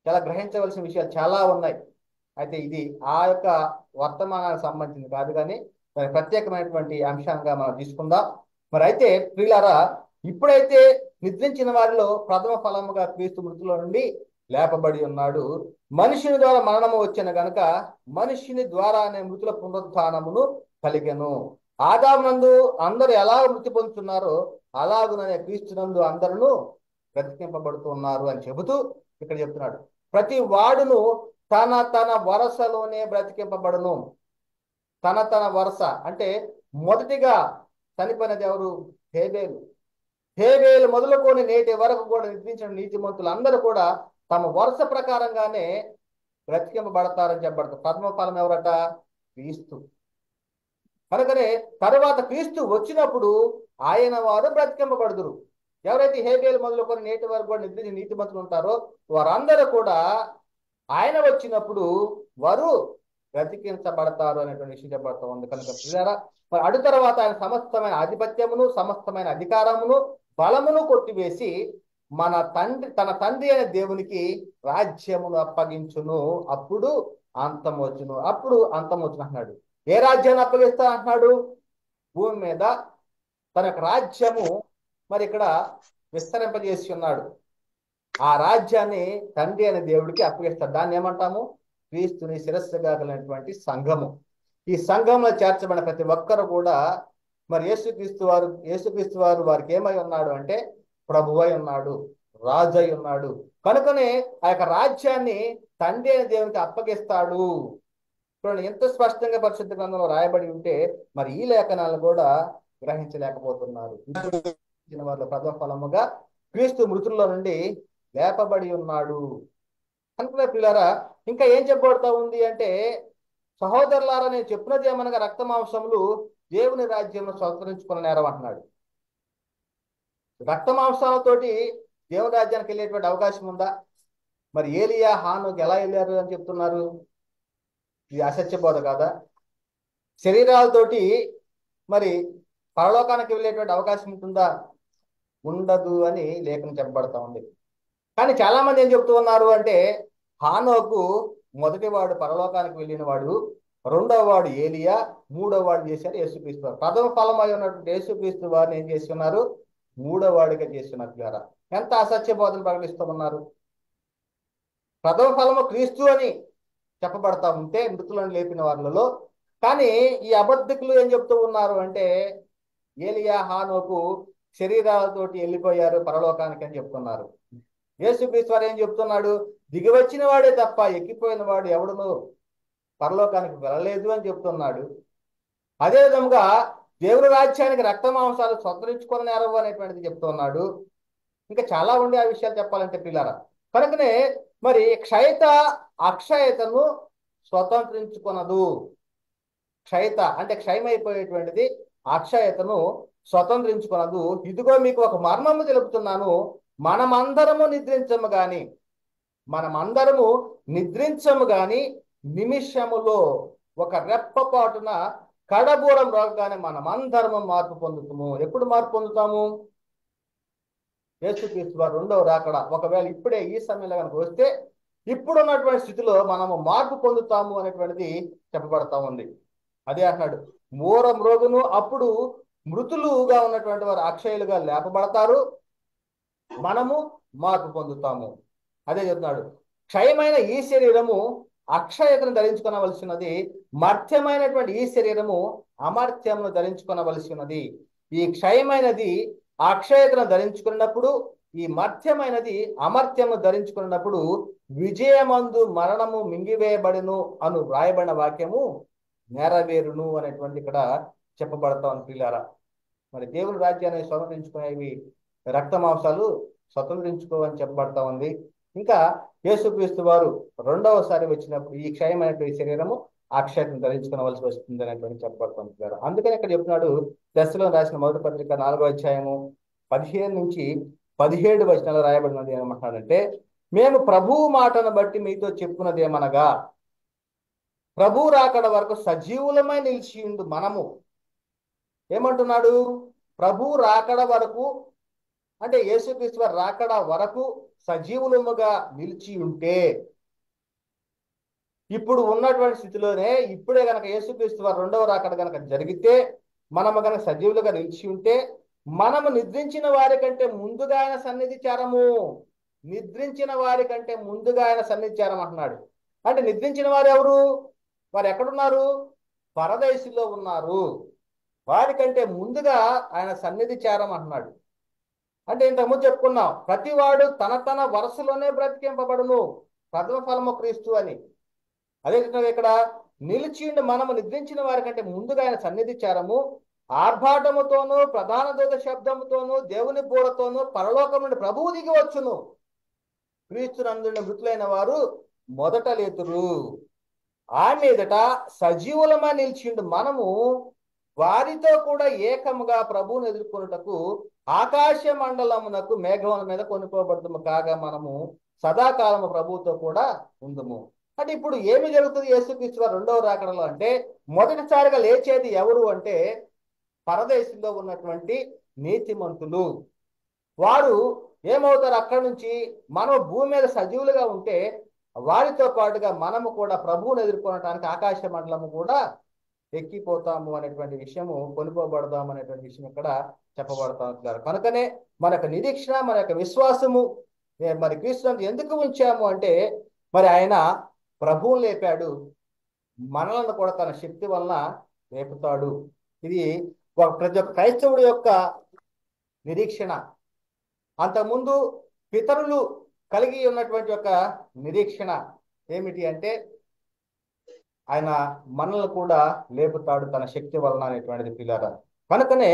చాలా గ్రహించవలసిన విషయాలు చాలా ఉన్నాయి. అయితే ఇది ఆ యొక్క వర్తమానానికి సంబంధించింది కాదు, కానీ దాని ప్రత్యేకమైనటువంటి అంశంగా మనం తీసుకుందాం. మరి అయితే ప్రియులారా, ఇప్పుడైతే నిద్రించిన వారిలో ప్రథమ ఫలముగా క్రీస్తు మృతుల నుండి లేపబడి ఉన్నాడు. మనుషుని ద్వారా మరణము వచ్చిన గనుక మనుషుని ద్వారానే మృతుల పునరుత్థానమును కలిగెను. ఆదామునందు అందరూ ఎలా మృతి పొందుతున్నారో అలాగుననే క్రీస్తునందు అందరూ బ్రతికింపబడుతున్నారు అని చెబుతూ ఇక్కడ చెప్తున్నాడు. ప్రతి వాడును తన తన వరసలోనే బ్రతికింపబడును. తన వరస అంటే మొదటిగా చనిపోయినది ఎవరు? హేబేలు. హేబేలు మొదలుకొని నేటి వరకు కూడా నిద్రించిన నీతిమంతులు అందరూ కూడా తమ వరుస ప్రకారంగానే బ్రతికింపబడతారని చెప్పబడతారు. ప్రథమ ఫలం ఎవరట? క్రీస్తు. కనుకనే తరువాత క్రీస్తు వచ్చినప్పుడు ఆయన వారు బ్రతికింపబడుదురు. ఎవరైతే హేబేలు మొదలుకొని నేటి వరకు కూడా నిద్రించిన నీతిమంతులు ఉంటారో వారందరూ కూడా ఆయన వచ్చినప్పుడు వారు బ్రతికించబడతారు అనేటువంటి విషయం చెప్పబడుతూ ఉంది. కనుక పిల్లరా, మరి అడు తర్వాత ఆయన సమస్తమైన ఆధిపత్యమును సమస్తమైన అధికారమును బలమును కొట్టివేసి తన తండ్రి అనే దేవునికి రాజ్యమును అప్పగించును. అప్పుడు అంతం వచ్చును. అప్పుడు అంతం వచ్చును అంటున్నాడు. ఏ రాజ్యాన్ని అప్పగిస్తా అంటున్నాడు? భూమి మీద తన యొక్క రాజ్యము మరి ఇక్కడ విస్తరింపజేసి ఉన్నాడు. ఆ రాజ్యాన్ని తండ్రి అనే దేవుడికి అప్పగిస్తాడు. దాన్ని ఏమంటాము? క్రీస్తుని శిరస్సుగా కలిగినటువంటి సంఘము. ఈ సంఘంలో చేర్చబడిన ప్రతి ఒక్కరు కూడా మరి యేసుక్రీస్తు వారు వారికి ఏమై ఉన్నాడు అంటే ప్రభువై ఉన్నాడు, రాజు అయి ఉన్నాడు. కనుకనే ఆ యొక్క రాజ్యాన్ని తండ్రి అనే దేవునికి అప్పగిస్తాడు. చూడండి, ఎంత స్పష్టంగా పరిశుద్ధ గ్రంథంలో రాయబడి ఉంటే మరి ఈ లేఖనాలను కూడా గ్రహించలేకపోతున్నారు. వారిలో ప్రథమ ఫలముగా క్రీస్తు మృతుల్లో నుండి లేపబడి ఉన్నాడు. కనుక పిల్లరా, ఇంకా ఏం చెప్పబడుతూ ఉంది అంటే, సహోదరులారా నేను చెప్పినది ఏమనగా రక్త మాంసములు దేవుని రాజ్యంలో స్వతంత్రించుకున్న నేరం అంటున్నాడు. రక్త మాంసాలతోటి దేవుని రాజ్యానికి వెళ్ళేటువంటి అవకాశం ఉందా? మరి ఏలియా హానోకు ఎలా వెళ్ళారు అని చెప్తున్నారు? ఇది అసత్య బోధ కాదా? శరీరాలతోటి మరి పరలోకానికి వెళ్ళేటువంటి అవకాశం ఉంటుందా? ఉండదు అని లేఖనం చెప్పబడతా ఉంది. కానీ చాలా మంది ఏం చెప్తూ ఉన్నారు అంటే, హానోకు మొదటి వాడు పరలోకానికి వెళ్ళిన వాడు, రెండవ వాడు ఏలియా, మూడవ వాడు చేశారు యేసుక్రీస్తు వారు. ప్రథమ ఫలమై ఉన్నటువంటి యేసుక్రీస్తు వారిని ఏం చేస్తున్నారు? మూడవ వాడిగా చేస్తున్నారు. ద్వారా ఎంత అసత్య బోధన ప్రకటిస్తూ ఉన్నారు. ప్రథమ ఫలము క్రీస్తు అని చెప్పబడతా ఉంటే మృతులను లేపిన వాళ్ళలో, కానీ ఈ అబద్ధికులు ఏం చెప్తూ ఉన్నారు అంటే ఏలియా హానోకు శరీరాలతోటి వెళ్ళిపోయారు పరలోకానికి అని చెప్తున్నారు. యేసుక్రీస్తు వారు ఏం చెప్తున్నాడు? దిగి వచ్చిన వాడే తప్ప ఎక్కిపోయిన వాడు ఎవడును పరలోకానికి వెళ్ళలేదు అని చెప్తున్నాడు. అదే విధంగా దేవుని రాజ్యానికి రక్త మాంసాలు స్వతంత్రించుకున్న నేరం అనేటువంటిది చెప్తున్నాడు. ఇంకా చాలా ఉండే ఆ విషయాలు చెప్పాలంటే పిల్లరా. కనుకనే మరి క్షయత అక్షయతను స్వతంత్రించుకొనదు. క్షయత అంటే క్షయమైపోయేటువంటిది అక్షయతను స్వతంత్రించుకొనదు. ఇదిగో మీకు ఒక మర్మము తెలుపుతున్నాను, మనమందరము నిద్రించము గాని నిమిషములో ఒక రెప్పపాటున కడబూరం రోగగానే మనమందరము మార్పు పొందుతాము. ఎప్పుడు మార్పు పొందుతాము? యేసుక్రీస్తు వారు రెండవ రాకడ ఒకవేళ ఇప్పుడే ఈ సమయంలో కనుక వస్తే ఇప్పుడు ఉన్నటువంటి స్థితిలో మనము మార్పు పొందుతాము అనేటువంటిది చెప్పబడతా ఉంది. అదే అంటున్నాడు, మూరం రోగును అప్పుడు మృతులుగా ఉన్నటువంటి వారు అక్షయులుగా లేపబడతారు, మనము మార్పు పొందుతాము. అదే చెప్తున్నాడు, క్షయమైన ఈ శరీరము అక్షయతను ధరించుకొనవలసినది, మర్త్యమైనటువంటి ఈ శరీరము అమర్త్యమును ధరించుకొనవలసినది. ఈ క్షయమైనది అక్షయతను ధరించుకున్నప్పుడు, ఈ మర్త్యమైనది అమర్త్యము ధరించుకున్నప్పుడు విజయమందు మరణము మింగివేయబడును అను వ్రాయబడిన వాక్యము నెరవేరును అనేటువంటి ఇక్కడ చెప్పబడతా ఉంది పిల్లారా. మరి దేవుని రాజ్యాన్ని స్వతంత్రించుకునేవి రక్త మాంసాలు స్వతంత్రించుకోవని చెప్పబడతా ఉంది. ఇంకా యేసుక్రీస్తు వారు రెండవసారి వచ్చినప్పుడు ఈ క్షయమైనటువంటి శరీరము ఆ క్షయతను ధరించుకోవలసి వస్తుంది అనేటువంటి చెప్పబడుతున్నారు. అందుకని ఇక్కడ చెప్తున్నాడు, దశలో రాసిన మొదటి పత్రిక 4వ అధ్యాయము 15 నుంచి 17 వచనాలు రాయబడినది ఏమంటున్నాడంటే, మేము ప్రభువు మాటను బట్టి మీతో చెప్పున్నది ఏమనగా, ప్రభు రాకడ వరకు సజీవులమై నిలిచిండు మనము. ఏమంటున్నాడు? ప్రభు రాకడ వరకు అంటే యేసుక్రీస్తు వారి రాకడ వరకు సజీవులముగా నిలిచి ఉంటే, ఇప్పుడు ఉన్నటువంటి స్థితిలోనే ఇప్పుడే గనక యేసుక్రీస్తు వారి రెండవ రాకడ గనక జరిగితే, మనము గనక సజీవులుగా నిలిచి ఉంటే, మనము నిద్రించిన వారి కంటే ముందుగా ఆయన సన్నిధి చేరము. నిద్రించిన వారి కంటే ముందుగా ఆయన సన్నిధి చేరమంటున్నాడు. అంటే నిద్రించిన వారు ఎవరు? వారు ఎక్కడున్నారు? పరదేశులో ఉన్నారు. వారికంటే ముందుగా ఆయన సన్నిధి చేరమంటున్నాడు. అంటే ఇంతకుముందు చెప్పుకున్నాం, ప్రతివాడు తన తన వరుసలోనే బ్రతికింపబడును, ప్రథమ ఫలము క్రీస్తు అని. అదే ఇక్కడ నిలిచిండు మనము నిద్రించిన వారి కంటే ముందుగా ఆయన సన్నిధి చేరము, ఆర్భాటముతోనూ ప్రధాన దూత శబ్దముతోనూ దేవుని బూరతోనూ పరలోకం నుండి ప్రభువు దిగి వచ్చును. క్రీస్తునందున మృతులైన వారు మొదట లేతురు. ఆ మీదట సజీవులమా నిలిచిండు మనము వారితో కూడా ఏకముగా ప్రభువును ఎదుర్కొనుటకు ఆకాశ మండలమునకు మేఘముల మీద కొనుక్కోబడుతుము కాగా మనము సదాకాలము ప్రభువుతో కూడా ఉందుము. అంటే ఇప్పుడు ఏమి జరుగుతుంది యేసుక్రీస్తు వారి రెండవ రాకడలో అంటే, మొదటిసారిగా లేచేది ఎవరు అంటే పరదేశంలో ఉన్నటువంటి నీతిమంతులు. వారు ఏమవుతారు? అక్కడి నుంచి మనం భూమి మీద సజీవులుగా ఉంటే వారితో పాటుగా మనము కూడా ప్రభువును ఎదుర్కొనడానికి ఆకాశ మండలము కూడా ఎక్కిపోతాము అనేటువంటి విషయము, కొనుక్కోబడదాం అనేటువంటి విషయం ఇక్కడ చెప్పబడతా ఉంటారు. కనుకనే మన యొక్క నిరీక్షణ, మన యొక్క విశ్వాసము మరి క్రీస్తునందు ఎందుకు ఉంచాము అంటే, మరి ఆయన ప్రభువును లేపాడు, మనలను కూడా తన శక్తి వలన లేపుతాడు. ఇది ప్రతి ఒక్క క్రైస్తవుడి యొక్క నిరీక్షణ. అంతకుముందు పితరులు కలిగి ఉన్నటువంటి ఒక నిరీక్షణ ఏమిటి అంటే, ఆయన మనల్ని కూడా లేపుతాడు తన శక్తి వలన అనేటువంటిది పిల్లరా. కనుకనే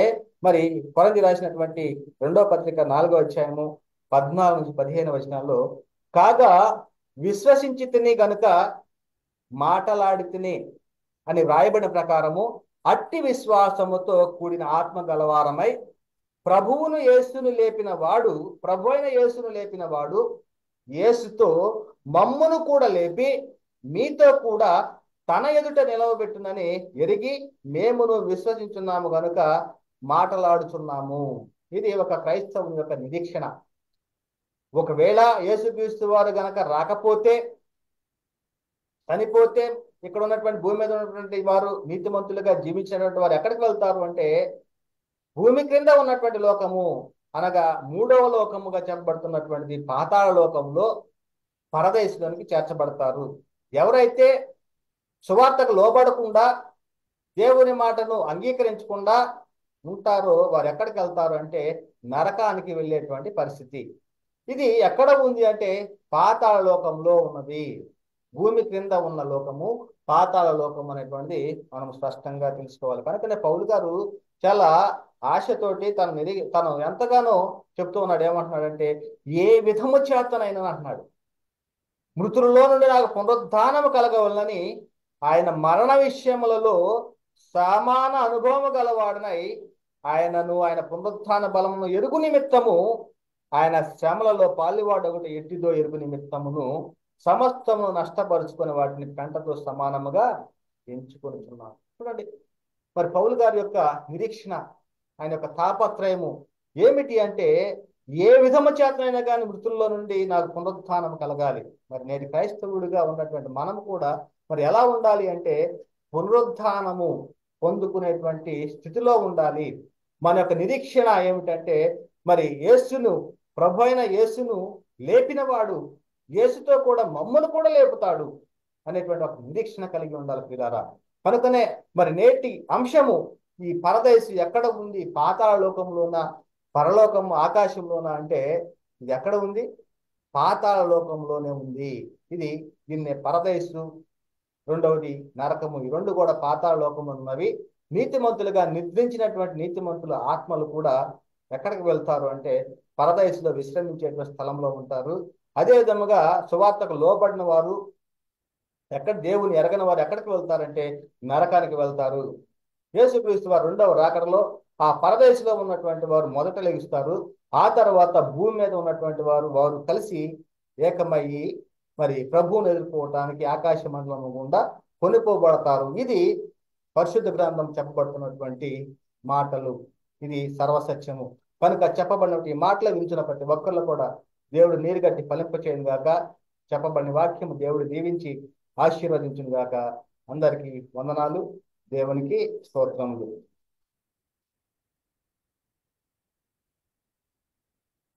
మరి కొరింథీ రాసినటువంటి రెండవ పత్రిక 4వ అధ్యాయము 14 నుంచి 15 వచనాల్లో, కాగా విశ్వసించి తిని గనుక మాటలాడి తిని అని వ్రాయబడిన ప్రకారము అట్టి విశ్వాసముతో కూడిన ఆత్మ గలవారమై ప్రభువును యేసును లేపిన వాడు, ప్రభు అయిన యేసును లేపిన వాడు యేసుతో మమ్మును కూడా లేపి మీతో కూడా తన ఎదుట నిలవబెట్టునని ఎరిగి మేమును విశ్వసించున్నాము గనుక మాటలాడుచున్నాము. ఇది ఒక క్రైస్తవుని యొక్క నిరీక్షణ. ఒకవేళ యేసుక్రీస్తు వారు గనక రాకపోతే, చనిపోతే, ఇక్కడ ఉన్నటువంటి భూమి మీద ఉన్నటువంటి వారు నీతిమంతులుగా జీవించినటువంటి వారు ఎక్కడికి వెళ్తారు అంటే, భూమి క్రింద ఉన్నటువంటి లోకము అనగా మూడవ లోకముగా చెప్పబడుతున్నటువంటిది పాతాళ లోకంలో పరదేశంలోనికి చేర్చబడతారు. ఎవరైతే సువార్తకు లోబడకుండా దేవుని మాటను అంగీకరించకుండా ఉంటారో వారు ఎక్కడికి వెళ్తారు అంటే నరకానికి వెళ్ళేటువంటి పరిస్థితి. ఇది ఎక్కడ ఉంది అంటే పాతాళ లోకంలో ఉన్నది. భూమి క్రింద ఉన్న లోకము పాతాళ లోకం అనేటువంటిది మనం స్పష్టంగా తెలుసుకోవాలి. కనుకనే పౌలు గారు చాలా ఆశతోటి తను ఎంతగానో చెప్తూ ఉన్నాడు. ఏమంటున్నాడంటే, ఏ విధము చేతనైనా అంటున్నాడు, మృతులలో నుండి నాకు పునరుద్ధానము కలగవలనని ఆయన మరణ విషయములలో సమాన అనుభవము గలవాడనై ఆయనను ఆయన పునరుత్థాన బలమును ఎరుగు నిమిత్తము ఆయన శ్రమలలో పాలివాడొకటి ఎట్టిదో ఎరుగు నిమిత్తమును సమస్తమును నష్టపరుచుకుని వాటిని పెంటతో సమానముగా ఎంచుకొనిచున్నాను. చూడండి, మరి పౌలు గారి యొక్క నిరీక్షణ, ఆయన యొక్క తాపత్రయము ఏమిటి అంటే, ఏ విధము చేతనైనా కానీ మృతుల్లో నుండి నాకు పునరుత్థానం కలగాలి. మరి నేటి క్రైస్తవుడిగా ఉన్నటువంటి మనము కూడా మరి ఎలా ఉండాలి అంటే పునరుత్థానము పొందుకునేటువంటి స్థితిలో ఉండాలి. మన యొక్క నిరీక్షణ ఏమిటంటే, మరి యేసును, ప్రభు అయిన యేసును లేపినవాడు యేసుతో కూడా మమ్మను కూడా లేపుతాడు అనేటువంటి ఒక నిరీక్షణ కలిగి ఉండాలి ప్రియులారా. కనుకనే మరి నేటి అంశము, ఈ పరదేశు ఎక్కడ ఉంది? పాతాళ లోకంలోన, పరలోకము ఆకాశంలోన అంటే ఇది ఎక్కడ ఉంది? పాతాళ లోకంలోనే ఉంది. దీన్ని పరదేశు, రెండవది నరకము, ఈ రెండు కూడా పాతాళ లోకంలో ఉన్నవి. నీతిమంతులుగా నిద్రించినటువంటి నీతిమంతుల ఆత్మలు కూడా ఎక్కడికి వెళ్తారు అంటే పరదేశులో విశ్రమించేటువంటి స్థలంలో ఉంటారు. అదే విధముగా సువార్తకు లోబడిన వారు, ఎక్కడ దేవుని ఎరగని వారు ఎక్కడికి వెళ్తారంటే నరకానికి వెళ్తారు. యేసుక్రీస్తు వారు రెండవ రాకడలో ఆ పరదేశంలో ఉన్నటువంటి వారు మొదట లెగుస్తారు. ఆ తర్వాత భూమి మీద ఉన్నటువంటి వారు కలిసి ఏకమయ్యి మరి ప్రభువును ఎదుర్కోవటానికి ఆకాశ మండలం గుండా కొనిపోబడతారు. ఇది పరిశుద్ధ గ్రంథం చెప్పబడుతున్నటువంటి మాటలు. ఇది సర్వసత్యము. కనుక చెప్పబడినటువంటి ఈ మాటలు వించిన ప్రతి ఒక్కళ్ళు కూడా దేవుడు నీరుగట్టి ఫలింపచేయను గాక. చెప్పబడిన వాక్యము దేవుడు దీవించి ఆశీర్వదించును గాక. అందరికీ వందనాలు. దేవునికి స్తోత్రములు.